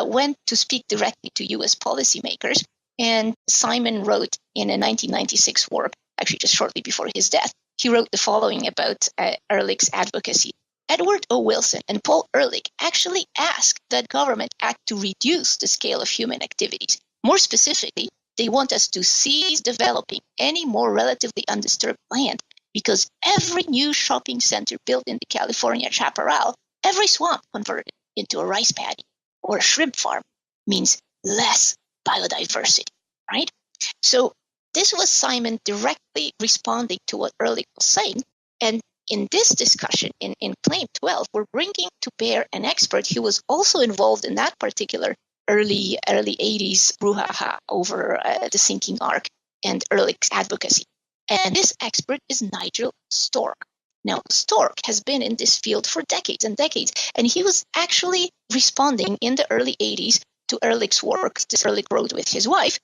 [SPEAKER 2] went to speak directly to U.S. policymakers. And Simon wrote in a 1996 work, actually just shortly before his death, he wrote the following about Ehrlich's advocacy. Edward O. Wilson and Paul Ehrlich actually asked that government act to reduce the scale of human activities. More specifically, they want us to cease developing any more relatively undisturbed land, because every new shopping center built in the California chaparral, every swamp converted into a rice paddy or a shrimp farm means less biodiversity, right? So this was Simon directly responding to what Ehrlich was saying. And in this discussion, in Claim 12, we're bringing to bear an expert who was also involved in that particular early 80s brouhaha over the sinking ark and Ehrlich's advocacy. And this expert is Nigel Stork. Now, Stork has been in this field for decades and decades, and he was actually responding in the early 80s to Ehrlich's work, this Ehrlich wrote with his wife,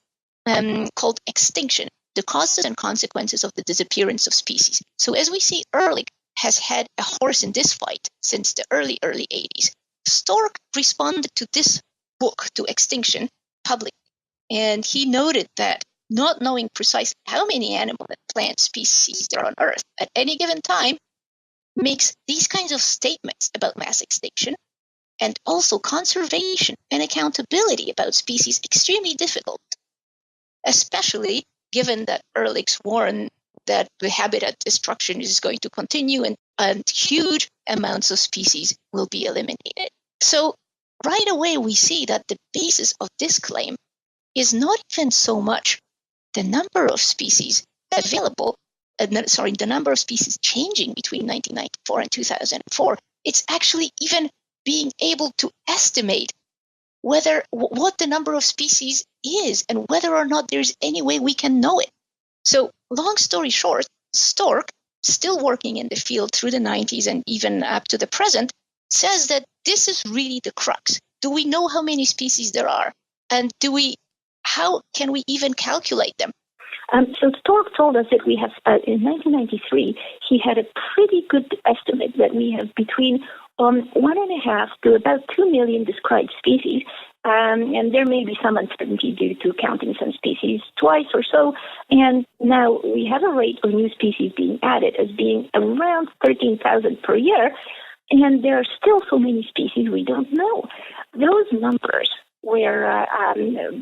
[SPEAKER 2] called Extinction, the Causes and Consequences of the Disappearance of Species. So as we see, Ehrlich has had a horse in this fight since the early 80s. Stork responded to this book, to Extinction, publicly, and he noted that not knowing precisely how many animal and plant species there are on Earth at any given time makes these kinds of statements about mass extinction and also conservation and accountability about species extremely difficult, especially given that Ehrlich's warned that the habitat destruction is going to continue and huge amounts of species will be eliminated. So right away we see that the basis of this claim is not even so much the number of species available, the number of species changing between 1994 and 2004. It's actually even being able to estimate what the number of species is and whether or not there's any way we can know it. So long story short, Stork, still working in the field through the 90s and even up to the present, says that this is really the crux. Do we know how many species there are? And how can we even calculate them?
[SPEAKER 3] So Stork told us that we have, in 1993, he had a pretty good estimate that we have between 1.5 to about 2 million described species, and there may be some uncertainty due to counting some species twice or so. And now we have a rate of new species being added as being around 13,000 per year, and there are still so many species we don't know. Those numbers were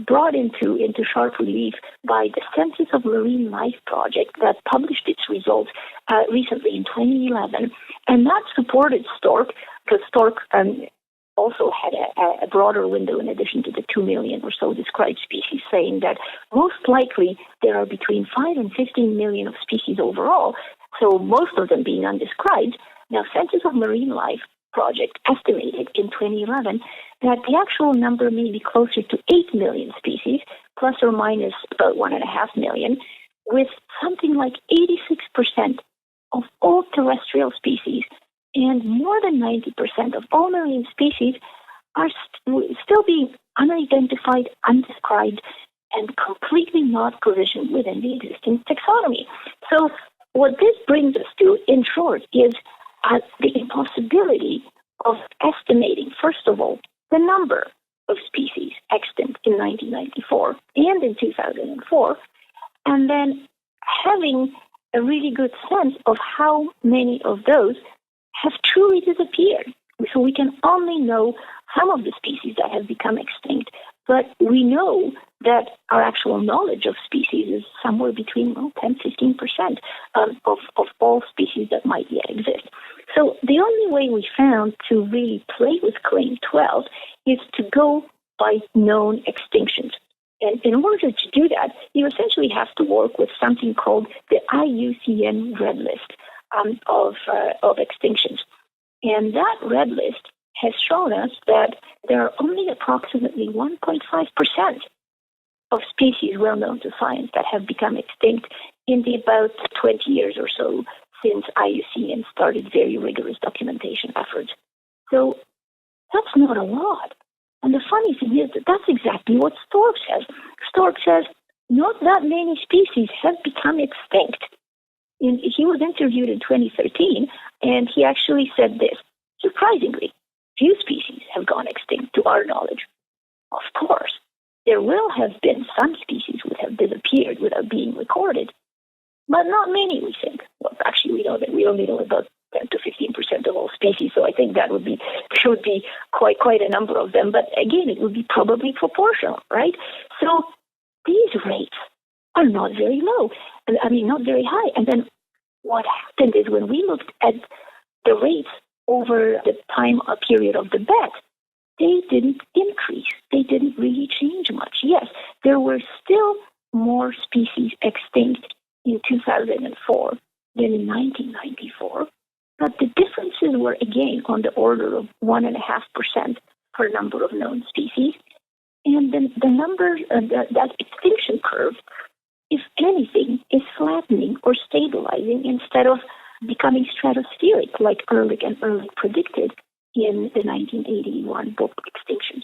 [SPEAKER 3] brought into sharp relief by the Census of Marine Life project that published its results recently in 2011, and that supported Stork, because Stork also had a broader window in addition to the 2 million or so described species, saying that most likely there are between 5 and 15 million of species overall, so most of them being undescribed. Now, Census of Marine Life project estimated in 2011 that the actual number may be closer to 8 million species, plus or minus about 1.5 million, with something like 86% of all terrestrial species and more than 90% of all marine species are still being unidentified, undescribed, and completely not provisioned within the existing taxonomy. So what this brings us to, in short, is the impossibility of estimating, first of all, the number of species extant in 1994 and in 2004, and then having a really good sense of how many of those have truly disappeared. So we can only know some of the species that have become extinct, but we know that our actual knowledge of species is somewhere between 10-15% of all species that might yet exist. So the only way we found to really play with Claim 12 is to go by known extinctions. And in order to do that, you essentially have to work with something called the Iucn red list of extinctions. And that red list has shown us that there are only approximately 1.5% of species well known to science that have become extinct in the about 20 years or so since Iucn started very rigorous documentation efforts. So that's not a lot. And the funny thing is that that's exactly what Stork says. Stork says not that many species have become extinct. He was interviewed in 2013, and he actually said this: surprisingly, few species have gone extinct to our knowledge. Of course, there will have been some species would have disappeared without being recorded, but not many, we think. Well, actually, we know that we only know about 10 to 15% of all species, so I think there would be quite a number of them. But again, it would be probably proportional, right? So these rates are not very low, not very high. And then what happened is when we looked at the rates over the time period of the bet, they didn't increase. They didn't really change much. Yes, there were still more species extinct in 2004 than in 1994, but the differences were again on the order of 1.5% per number of known species. And then the number, that extinction curve, if anything, is flattening or stabilizing instead of becoming stratospheric like Ehrlich predicted in the 1981 book Extinctions.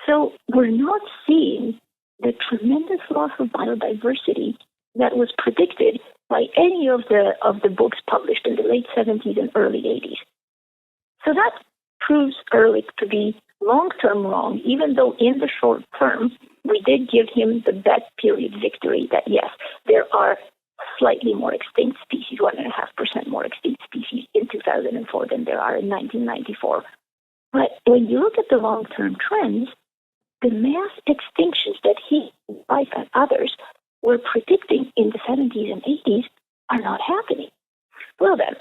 [SPEAKER 3] So we're not seeing the tremendous loss of biodiversity that was predicted by any of the books published in the late 70s and early 80s. So that proves Ehrlich to be long-term wrong, even though in the short term, we did give him the bet period victory that, yes, there are slightly more extinct species, 1.5% more extinct species in 2004 than there are in 1994. But when you look at the long-term trends, the mass extinctions that he, Life, and others were predicting in the 70s and 80s are not happening. Well then,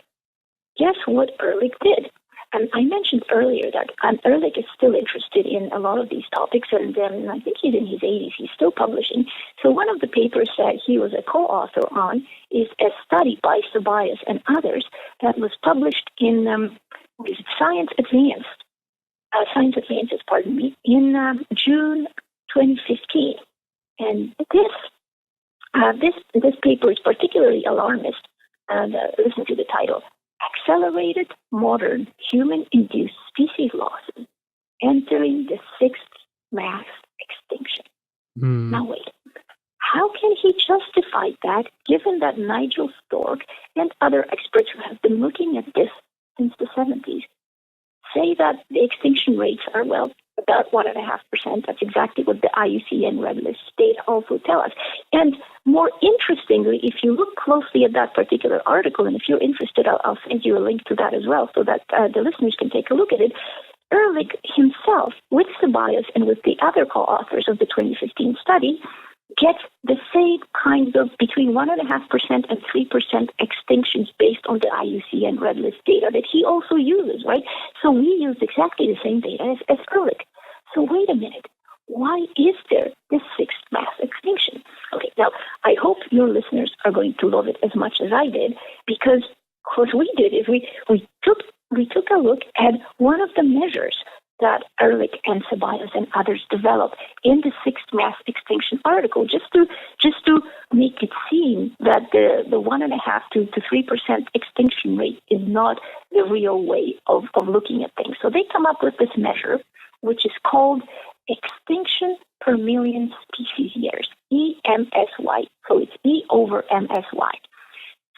[SPEAKER 3] guess what Ehrlich did? And I mentioned earlier that Ehrlich is still interested in a lot of these topics, and I think he's in his 80s. He's still publishing. So one of the papers that he was a co-author on is a study by Tobias and others that was published in Science Advances, in June 2015. And this paper is particularly alarmist. And listen to the title: Accelerated Modern Human-Induced Species Losses Entering the Sixth Mass Extinction. Now wait, how can he justify that, given that Nigel Stork and other experts who have been looking at this since the 70s say that the extinction rates are, about 1.5%. That's exactly what the IUCN Red List data also tell us. And more interestingly, if you look closely at that particular article, and if you're interested, I'll send you a link to that as well so that the listeners can take a look at it. Ehrlich himself, with Tobias and with the other co-authors of the 2015 study, gets the same kinds of between 1.5% and 3% extinctions based on the IUCN Red List data that he also uses, right? So we use exactly the same data as Ehrlich. So wait a minute. Why is there this sixth mass extinction? Okay, now I hope your listeners are going to love it as much as I did, because what we did is we took a look at one of the measures that Ehrlich and Tobias and others developed in the sixth mass extinction article, just to make it seem that the 1.5% to 3% extinction rate is not the real way of looking at things. So they come up with this measure, which is called Extinction per Million Species Years, EMSY. So it's E over MSY.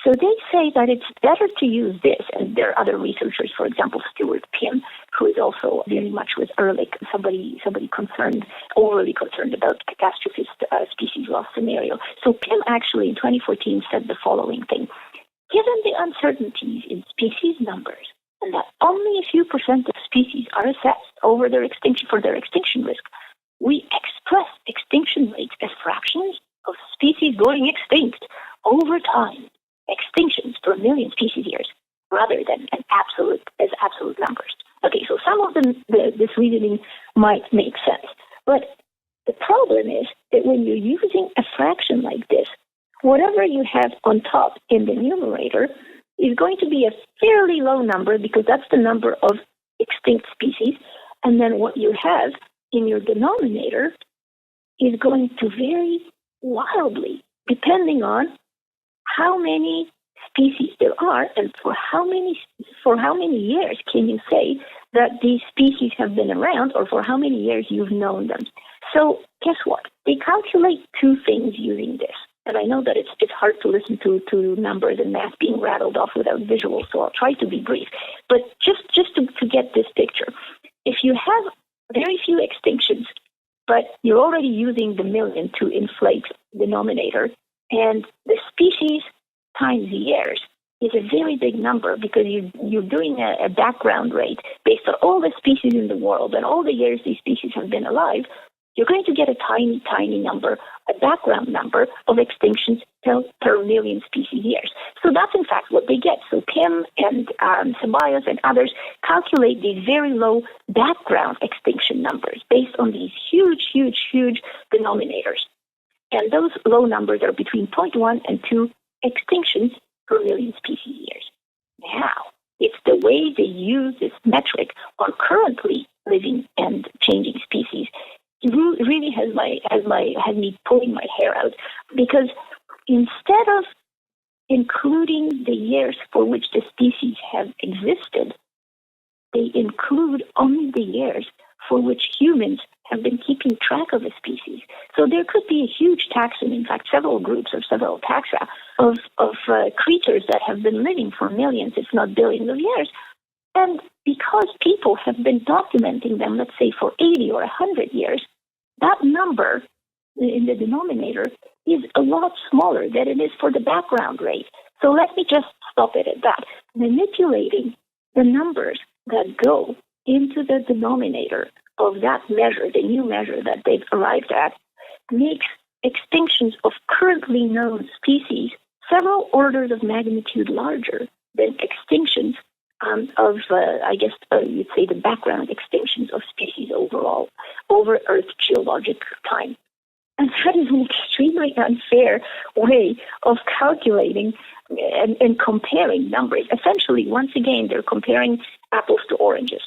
[SPEAKER 3] So they say that it's better to use this, and there are other researchers, for example, Stuart Pym, who is also very much with Ehrlich, somebody overly concerned about catastrophe species loss scenario. So Pym actually in 2014 said the following thing: given the uncertainties in species numbers, and that only a few percent of species are assessed over their extinction for their extinction risk, we express extinction rates as fractions of species going extinct over time. Extinctions per million species years, rather than absolute numbers. Okay, so some of this reasoning might make sense, but the problem is that when you're using a fraction like this, whatever you have on top in the numerator is going to be a fairly low number, because that's the number of extinct species, and then what you have in your denominator is going to vary wildly depending on how many species there are, and for how many years can you say that these species have been around, or for how many years you've known them. So guess what? They calculate two things using this. And I know that it's hard to listen to numbers and math being rattled off without visuals, so I'll try to be brief. But just to get this picture, if you have very few extinctions, but you're already using the million to inflate the denominator, and the species times the years is a very big number, because you're doing a background rate based on all the species in the world and all the years these species have been alive. You're going to get a tiny, tiny number, a background number of extinctions per million species years. So that's in fact what they get. So Kim and Ceballos and others calculate these very low background extinction numbers based on these huge, huge, huge denominators. And those low numbers are between 0.1 and 2 extinctions per million species years. Now, it's the way they use this metric on currently living and changing species. It really has me pulling my hair out, because instead of including the years for which the species have existed, they include only the years for which humans have been keeping track of a species. So there could be a huge taxon, in fact, several groups or several taxa of creatures that have been living for millions, if not billions of years. And because people have been documenting them, let's say for 80 or 100 years, that number in the denominator is a lot smaller than it is for the background rate. So let me just stop it at that. Manipulating the numbers that go into the denominator of that measure, the new measure that they've arrived at, makes extinctions of currently known species several orders of magnitude larger than extinctions you'd say the background extinctions of species overall over Earth's geologic time. And that is an extremely unfair way of calculating and comparing numbers. Essentially, once again, they're comparing apples to oranges.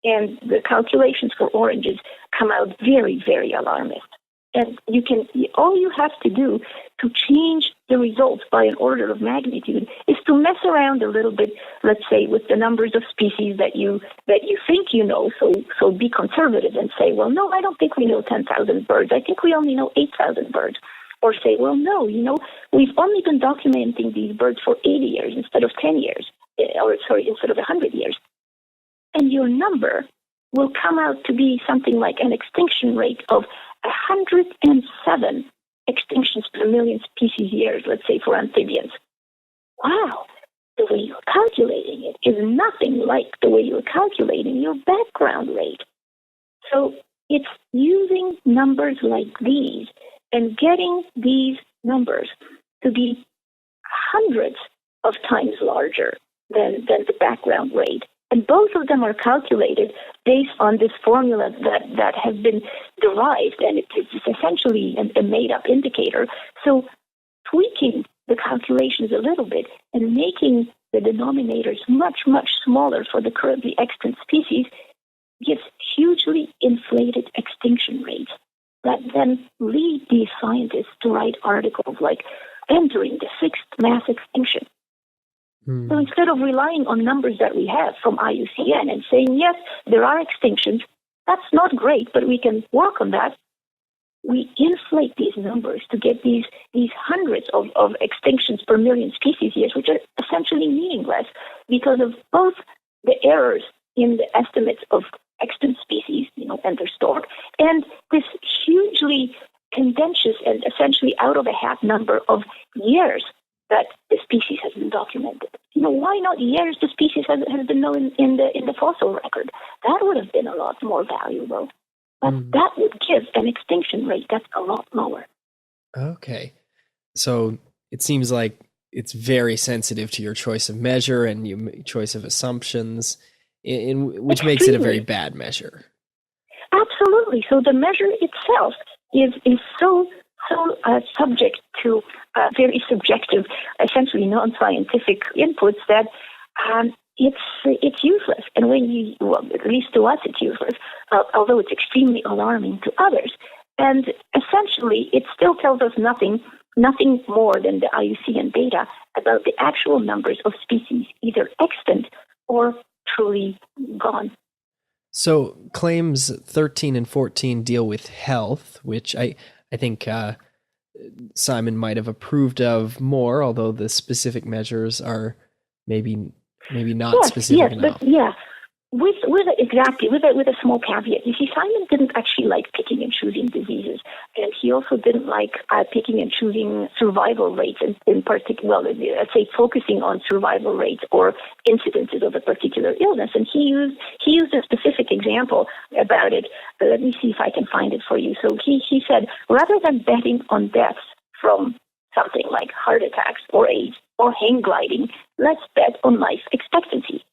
[SPEAKER 3] And the calculations for oranges come out very, very alarmist. And all you have to do to change the results by an order of magnitude is to mess around a little bit, let's say, with the numbers of species that you think you know. So be conservative and say, well, no, I don't think we know 10,000 birds. I think we only know 8,000 birds. Or say, well, no, we've only been documenting these birds for 80 years instead of 10 years, instead of 100 years. And your number will come out to be something like an extinction rate of 107 extinctions per million species years, let's say, for amphibians. Wow, the way you're calculating it is nothing like the way you're calculating your background rate. So it's using numbers like these and getting these numbers to be hundreds of times larger than the background rate. And both of them are calculated based on this formula that has been derived, and it's essentially a made-up indicator. So tweaking the calculations a little bit and making the denominators much, much smaller for the currently extant species gives hugely inflated extinction rates that then lead these scientists to write articles like entering the sixth mass extinction. So instead of relying on numbers that we have from Iucn and saying, yes, there are extinctions, that's not great, but we can work on that, we inflate these numbers to get these hundreds of extinctions per million species years, which are essentially meaningless because of both the errors in the estimates of extant species, and their stock, and this hugely contentious and essentially out of a hat number of years that the species has been documented. Why not years the species has been known in the fossil record? That would have been a lot more valuable. But that would give an extinction rate that's a lot lower.
[SPEAKER 1] Okay. So it seems like it's very sensitive to your choice of measure and your choice of assumptions, which makes it a very bad measure.
[SPEAKER 3] Absolutely. So the measure itself is so subject to very subjective, essentially non-scientific inputs that it's useless. And at least to us, it's useless, although it's extremely alarming to others. And essentially, it still tells us nothing nothing more than the IUCN data about the actual numbers of species either extant or truly gone.
[SPEAKER 1] So claims 13 and 14 deal with health, which I think Simon might have approved of more, although the specific measures are maybe not specific enough.
[SPEAKER 3] But yeah. With a small caveat. You see, Simon didn't actually like picking and choosing diseases, and he also didn't like picking and choosing survival rates in particular. Well, let's say focusing on survival rates or incidences of a particular illness. And he used a specific example about it. Let me see if I can find it for you. So he said, rather than betting on deaths from something like heart attacks or AIDS or hang gliding, let's bet on life expectancy.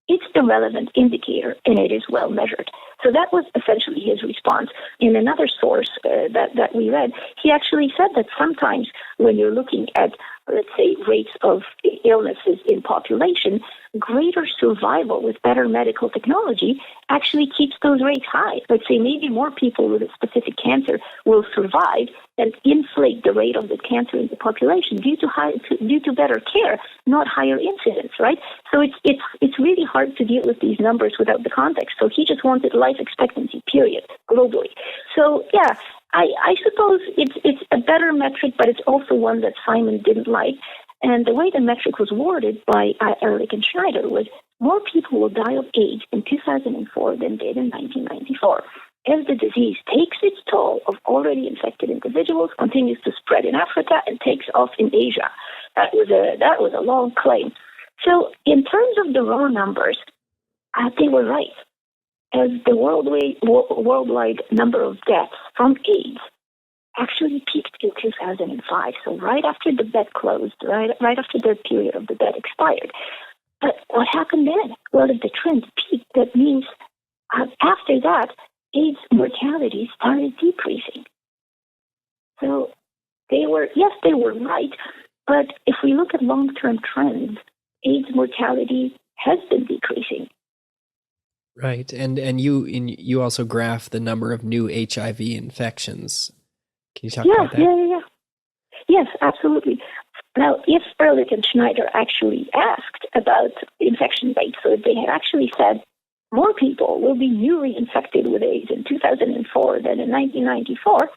[SPEAKER 3] It's the relevant indicator, and it is well measured. So that was essentially his response. In another source that we read, he actually said that sometimes when you're looking at, let's say, rates of illnesses in population, greater survival with better medical technology actually keeps those rates high. Let's say maybe more people with a specific cancer will survive and inflate the rate of the cancer in the population due to better care, not higher incidence, right? So it's really hard to deal with these numbers without the context. So he just wanted life expectancy, period, globally. So yeah, I suppose it's a better metric, but it's also one that Simon didn't like. And the way the metric was worded by Ehrlich and Schneider was more people will die of AIDS in 2004 than did in 1994. As the disease takes its toll of already infected individuals, continues to spread in Africa, and takes off in Asia. That was a long claim. So in terms of the raw numbers, they were right. As the worldwide number of deaths from AIDS actually peaked in 2005, so right after the bet closed, right after the period of the bet expired. But what happened then? Well, if the trend peaked, that means after that, AIDS mortality started decreasing. So they were right, but if we look at long-term trends, AIDS mortality has been decreasing.
[SPEAKER 1] Right, and you also graph the number of new HIV infections. Can you talk about that?
[SPEAKER 3] Yeah. Yes, absolutely. Now, if Ehrlich and Schneider actually asked about infection rates, so if they had actually said more people will be newly infected with AIDS in 2004 than in 1994,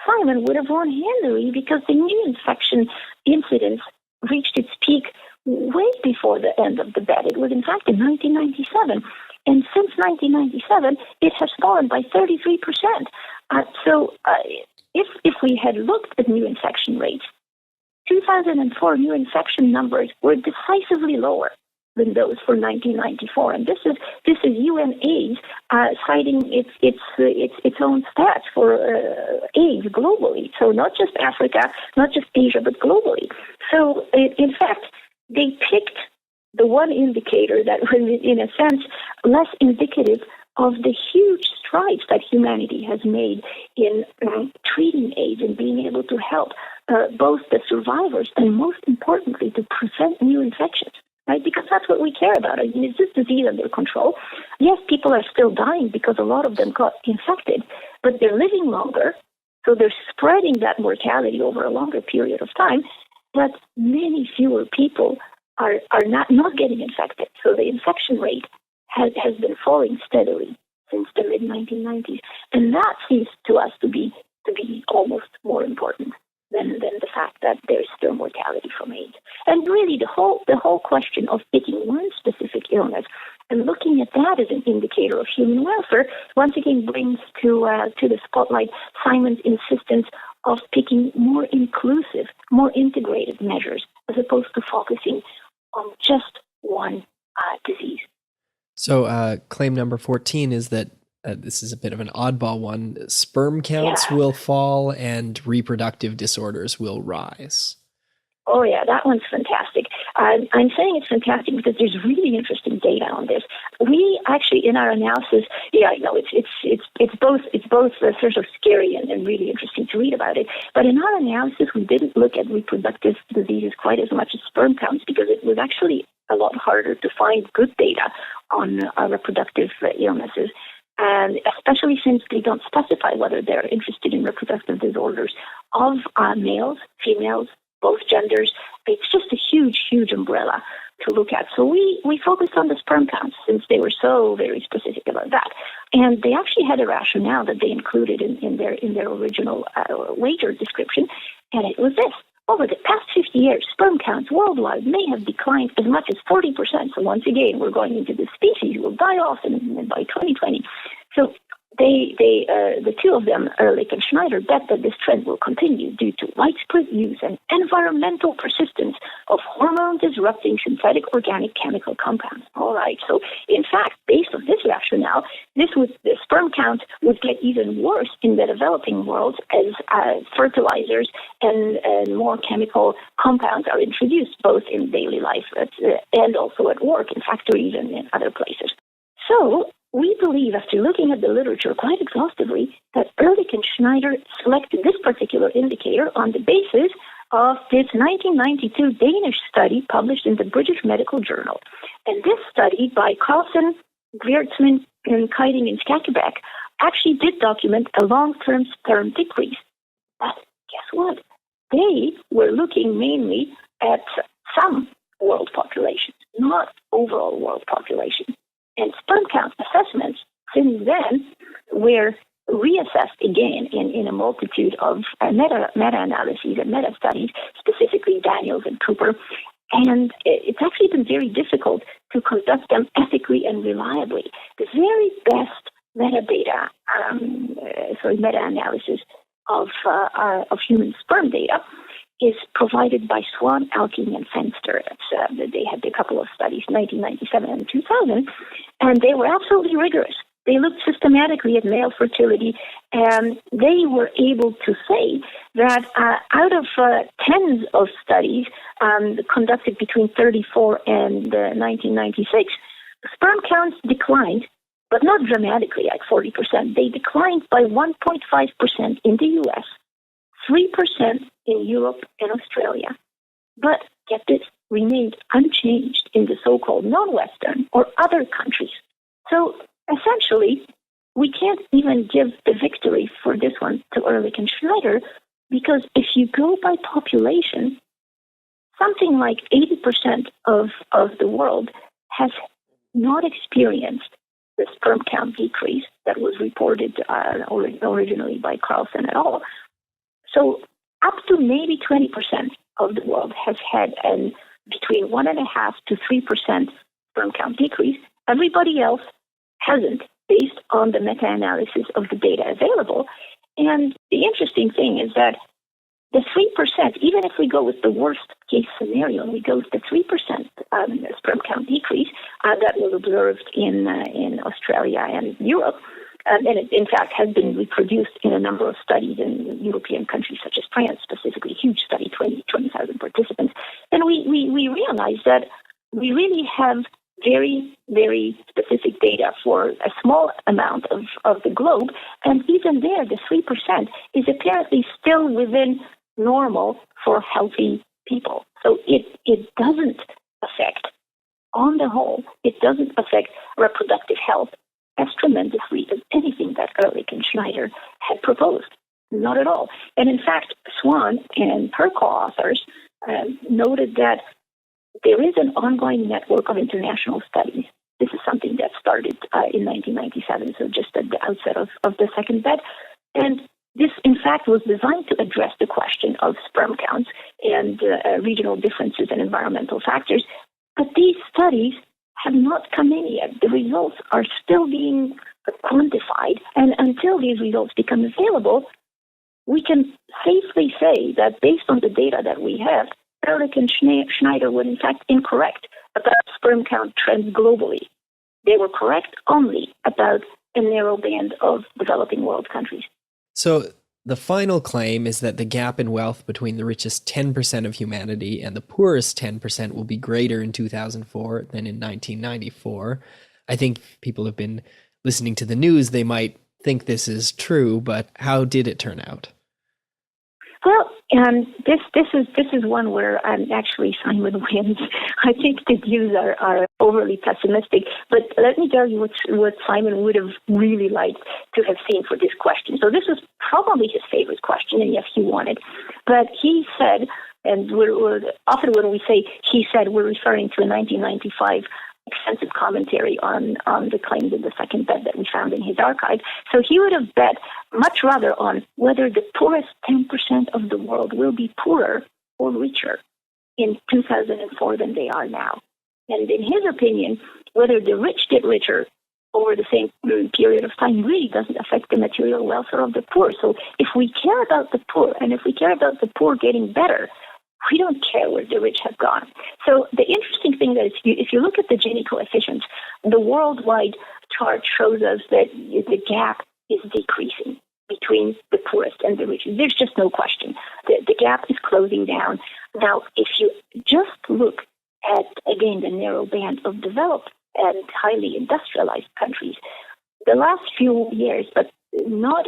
[SPEAKER 3] Simon would have won handily because the new infection incidence reached its peak way before the end of the bet. It was, in fact, in 1997. And since 1997, it has fallen by 33%. If we had looked at new infection rates, 2004 new infection numbers were decisively lower than those for 1994, and this is UNAIDS citing its own stats for AIDS globally. So not just Africa, not just Asia, but globally. So in fact, they picked the one indicator that was, in a sense, less indicative of the huge strides that humanity has made in treating AIDS and being able to help both the survivors and, most importantly, to prevent new infections, right? Because that's what we care about. I mean, is this disease under control? Yes, people are still dying because a lot of them got infected, but they're living longer, so they're spreading that mortality over a longer period of time, but many fewer people are not getting infected. So the infection rate has been falling steadily since the mid-1990s. And that seems to us to be almost more important than the fact that there's still mortality from AIDS. And really the whole question of picking one specific illness and looking at that as an indicator of human welfare once again brings to the spotlight Simon's insistence of picking more inclusive, more integrated measures as opposed to focusing on just one disease.
[SPEAKER 1] So claim number 14 is that this is a bit of an oddball one. Sperm counts will fall and reproductive disorders will rise.
[SPEAKER 3] Oh yeah, that one's fantastic. I'm saying it's fantastic because there's really interesting data on this. We actually, in our analysis, I know it's both sort of scary and really interesting to read about it. But in our analysis, we didn't look at reproductive diseases quite as much as sperm counts because it was actually a lot harder to find good data on reproductive illnesses. and especially since they don't specify whether they're interested in reproductive disorders of males, females, both genders. It's just a huge, huge umbrella to look at. So we focused on the sperm counts since they were so very specific about that. And they actually had a rationale that they included in their original wager description, and it was this. Over the past 50 years, sperm counts worldwide may have declined as much as 40%. So once again, we're going into the species will die off by 2020. So the two of them, Ehrlich and Schneider, bet that this trend will continue due to widespread use and environmental persistence of hormone-disrupting synthetic organic chemical compounds. All right. So, in fact, based on this rationale, the sperm count would get even worse in the developing world as fertilizers and more chemical compounds are introduced, both in daily life and also at work, in factories and in other places. So, we believe, after looking at the literature quite exhaustively, that Ehrlich and Schneider selected this particular indicator on the basis of this 1992 Danish study published in the British Medical Journal. And this study by Carlsen, Geertsman, and Keiding and Skakebeck actually did document a long-term sperm decrease. But guess what? They were looking mainly at some world populations, not overall world population. And sperm count assessments since then were reassessed again in a multitude of meta-analyses and meta-studies, specifically Daniels and Cooper. And it's actually been very difficult to conduct them ethically and reliably. The very best meta-analysis of human sperm data is provided by Swan, Iucn, and Fenster. They had a couple of studies, 1997 and 2000, and they were absolutely rigorous. They looked systematically at male fertility, and they were able to say that out of tens of studies conducted between 1934 and 1996, sperm counts declined, but not dramatically, like 40%. They declined by 1.5% in the U.S., 3% in Europe and Australia, but get this, remained unchanged in the so-called non-Western or other countries. So essentially, we can't even give the victory for this one to Ehrlich and Schneider, because if you go by population, something like 80% of the world has not experienced the sperm count decrease that was reported originally by Carlsen et al. So up to maybe 20% of the world has had between 1.5% to 3% sperm count decrease. Everybody else hasn't, based on the meta-analysis of the data available. And the interesting thing is that the 3%, even if we go with the worst case scenario, and we go with the 3% sperm count decrease that was observed in Australia and Europe, and it, in fact, has been reproduced in a number of studies in European countries such as France, specifically, huge study, 20,000 participants, then we realize that we really have very, very specific data for a small amount of the globe, and even there, the 3% is apparently still within normal for healthy people. So it doesn't affect, on the whole, it doesn't affect reproductive health as tremendously as anything that Ehrlich and Schneider had proposed. Not at all. And in fact, Swan and her co-authors noted that there is an ongoing network of international studies. This is something that started in 1997, so just at the outset of the second bed. And this, in fact, was designed to address the question of sperm counts and regional differences and environmental factors. But these studies have not come in yet. The results are still being quantified, and until these results become available, we can safely say that based on the data that we have, Ehrlich and Schneider were in fact incorrect about sperm count trends globally. They were correct only about a narrow band of developing world countries.
[SPEAKER 1] So the final claim is that the gap in wealth between the richest 10% of humanity and the poorest 10% will be greater in 2004 than in 1994. I think people have been listening to the news. They might think this is true, but how did it turn out?
[SPEAKER 3] Well, this is one where actually Simon wins. I think the views are overly pessimistic, but let me tell you what Simon would have really liked to have seen for this question. So this was probably his favorite question, and yes, he won it. But he said, and we're often when we say he said, we're referring to a 1995 extensive commentary on the claims of the second bet that we found in his archive. So he would have bet much rather on whether the poorest 10% of the world will be poorer or richer in 2004 than they are now. And in his opinion, whether the rich get richer over the same period of time really doesn't affect the material welfare of the poor. So if we care about the poor, and if we care about the poor getting better, we don't care where the rich have gone. So the interesting thing that if you look at the Gini coefficients, the worldwide chart shows us that the gap is decreasing between the poorest and the richest. There's just no question. The gap is closing down. Now, if you just look at, again, the narrow band of developed and highly industrialized countries, the last few years, but not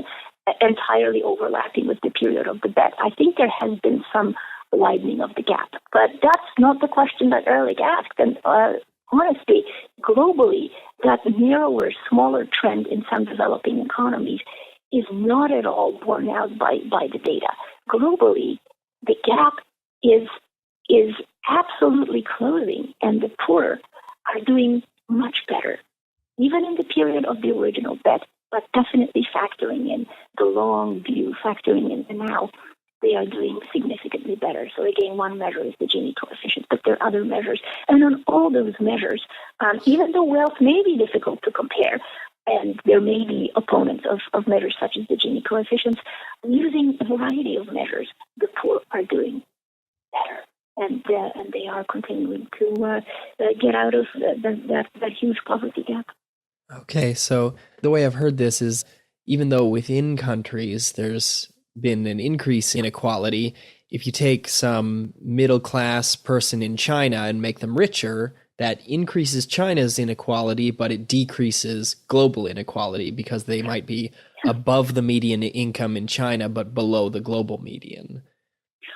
[SPEAKER 3] entirely overlapping with the period of the bet, I think there has been some widening of the gap. But that's not the question that Ehrlich asked. And honestly, globally, that narrower, smaller trend in some developing economies is not at all borne out by the data. Globally, the gap is absolutely closing, and the poor are doing much better, even in the period of the original bet, but definitely factoring in the long view, factoring in the now. They are doing significantly better. So again, one measure is the Gini coefficient, but there are other measures. And on all those measures, even though wealth may be difficult to compare, and there may be opponents of measures such as the Gini coefficients, using a variety of measures, the poor are doing better. And they are continuing to get out of that huge poverty gap.
[SPEAKER 1] Okay, so the way I've heard this is, even though within countries there's been an increase in inequality, if you take some middle-class person in China and make them richer, that increases China's inequality, but it decreases global inequality because they might be above the median income in China, but below the global median.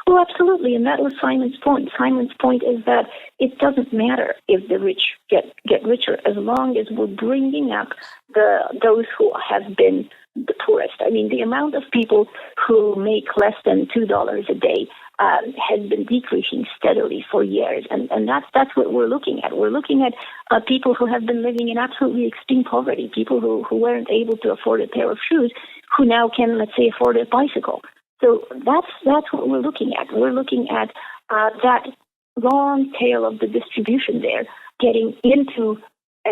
[SPEAKER 3] Well, absolutely, and that was Simon's point. Simon's point is that it doesn't matter if the rich get richer as long as we're bringing up those who have been the poorest. I mean, the amount of people who make less than $2 a day has been decreasing steadily for years, and that's what we're looking at. We're looking at people who have been living in absolutely extreme poverty, people who weren't able to afford a pair of shoes, who now can, let's say, afford a bicycle. So that's what we're looking at. We're looking at that long tail of the distribution there, getting into,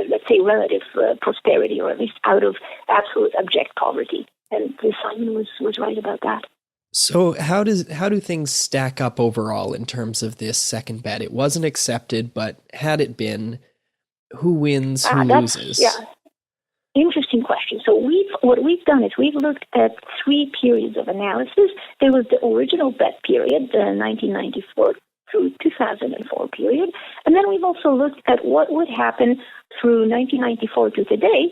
[SPEAKER 3] let's say, relative prosperity, or at least out of absolute abject poverty. And Simon was right about that.
[SPEAKER 1] So how do things stack up overall in terms of this second bet? It wasn't accepted, but had it been, who wins, who loses?
[SPEAKER 3] Yeah. Interesting question. So what we've done is we've looked at 3 periods of analysis. There was the original bet period, the 1994 through 2004 period, and then we've also looked at what would happen through 1994 to today.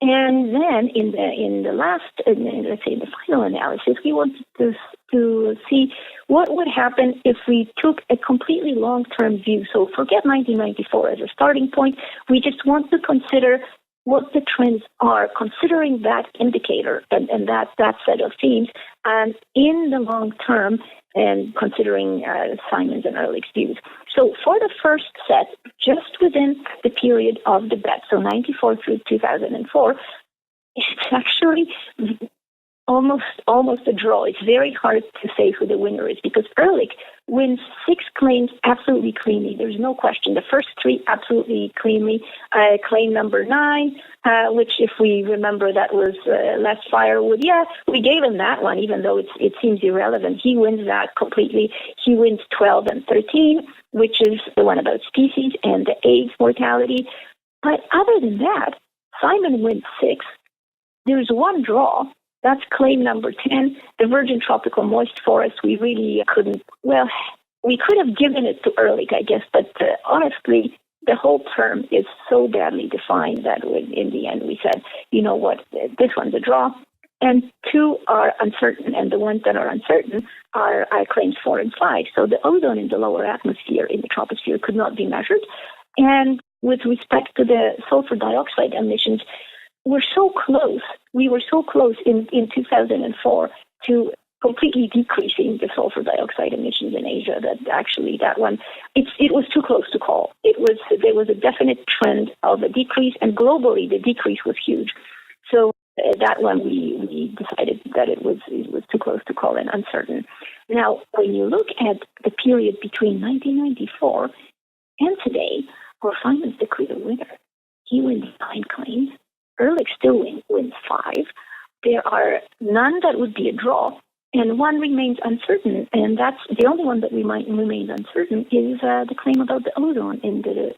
[SPEAKER 3] And then in the last, let's say in the final analysis, we wanted to see what would happen if we took a completely long-term view. So forget 1994 as a starting point. We just want to consider what the trends are, considering that indicator and that set of themes, and in the long term, and considering Simon's and Ehrlich's views. So for the first set, just within the period of the bet, so 94 through 2004, it's actually almost a draw. It's very hard to say who the winner is, because Ehrlich wins 6 claims absolutely cleanly. There's no question. The first 3 absolutely cleanly. Claim number 9, which, if we remember, that was less firewood. Yeah, we gave him that one, even though it seems irrelevant. He wins that completely. He wins 12 and 13, which is the one about species and the AIDS mortality. But other than that, Simon wins 6. There's one draw. That's claim number 10, the virgin tropical moist forest. We really couldn't, well, we could have given it to Ehrlich, I guess, but honestly, the whole term is so badly defined that in the end we said, you know what, this one's a draw. and 2 are uncertain, and the ones that are uncertain are claims 4 and 5. So the ozone in the lower atmosphere, in the troposphere, could not be measured. And with respect to the sulfur dioxide emissions, we were so close in 2004 to completely decreasing the sulfur dioxide emissions in Asia that actually that one, it was too close to call. There was a definite trend of a decrease, and globally the decrease was huge. So that one we decided that it was too close to call and uncertain. Now, when you look at the period between 1994 and today, well, Simon's the clear winner. He wins 9 claims. Ehrlich still wins 5. There are none that would be a draw, and 1 remains uncertain, and that's the only one that remains uncertain is the claim about the ozone in the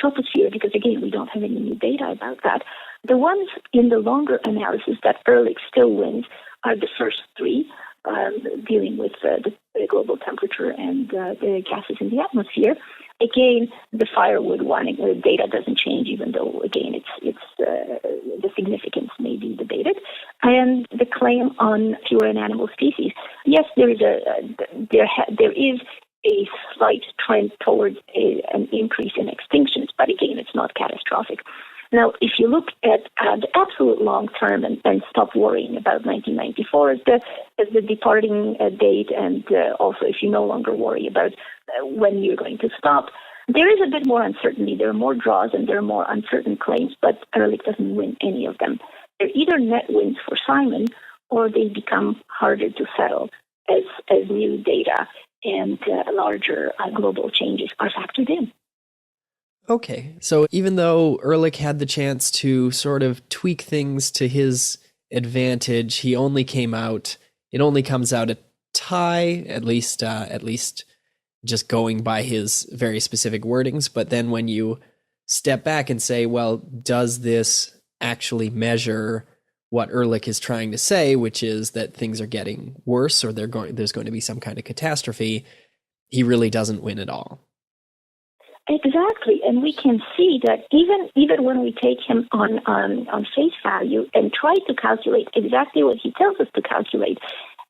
[SPEAKER 3] troposphere, because again, we don't have any new data about that. The ones in the longer analysis that Ehrlich still wins are the first 3, dealing with the global temperature and the gases in the atmosphere. Again, the firewood one, the data doesn't change, even though, again, it's the significance may be debated. And the claim on fewer and animal species. Yes, there is a slight trend towards an increase in extinctions, but again, it's not catastrophic. Now, if you look at the absolute long term and stop worrying about 1994 as the departing date, and also if you no longer worry about when you're going to stop, there is a bit more uncertainty. There are more draws and there are more uncertain claims, but Ehrlich doesn't win any of them. They're either net wins for Simon or they become harder to settle as new data and larger global changes are factored in.
[SPEAKER 1] Okay, so even though Ehrlich had the chance to sort of tweak things to his advantage, it only comes out a tie, at least just going by his very specific wordings. But then when you step back and say, well, does this actually measure what Ehrlich is trying to say, which is that things are getting worse or there's going to be some kind of catastrophe, he really doesn't win at all.
[SPEAKER 3] Exactly, and we can see that even when we take him on face value and try to calculate exactly what he tells us to calculate,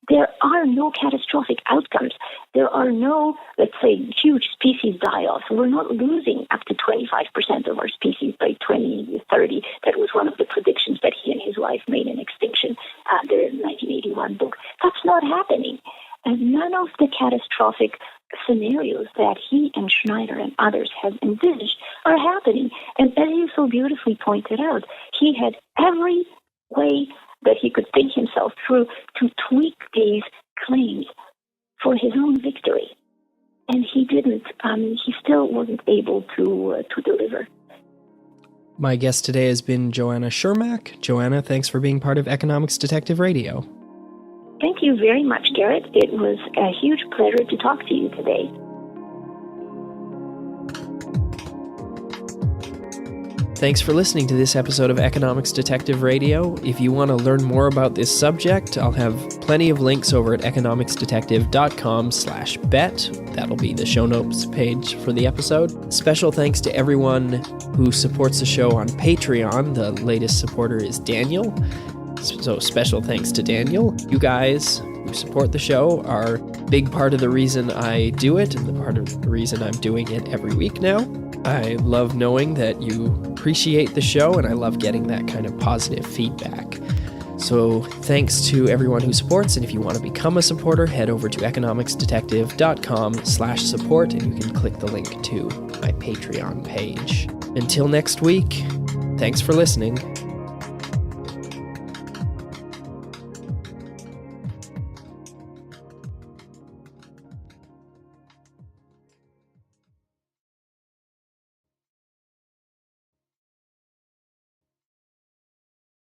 [SPEAKER 3] there are no catastrophic outcomes. There are no, let's say, huge species die-offs. We're not losing up to 25% of our species by 2030. That was one of the predictions that he and his wife made in Extinction, their 1981 book. That's not happening. And none of the catastrophic scenarios that he and Schneider and others have envisaged are happening. And as you so beautifully pointed out, he had every way that he could think himself through to tweak these claims for his own victory. And he didn't. He still wasn't able to deliver.
[SPEAKER 1] My guest today has been Joanna Szurmak. Joanna, thanks for being part of Economics Detective Radio.
[SPEAKER 3] Thank you very much, Garrett. It was a huge pleasure to talk to you today.
[SPEAKER 1] Thanks for listening to this episode of Economics Detective Radio. If you want to learn more about this subject, I'll have plenty of links over at economicsdetective.com/bet. That'll be the show notes page for the episode. Special thanks to everyone who supports the show on Patreon. The latest supporter is Daniel. So special thanks to Daniel. You guys who support the show are a big part of the reason I do it and the part of the reason I'm doing it every week now. I love knowing that you appreciate the show, and I love getting that kind of positive feedback. So thanks to everyone who supports, and if you want to become a supporter, head over to economicsdetective.com/support, and you can click the link to my Patreon page. Until next week, thanks for listening.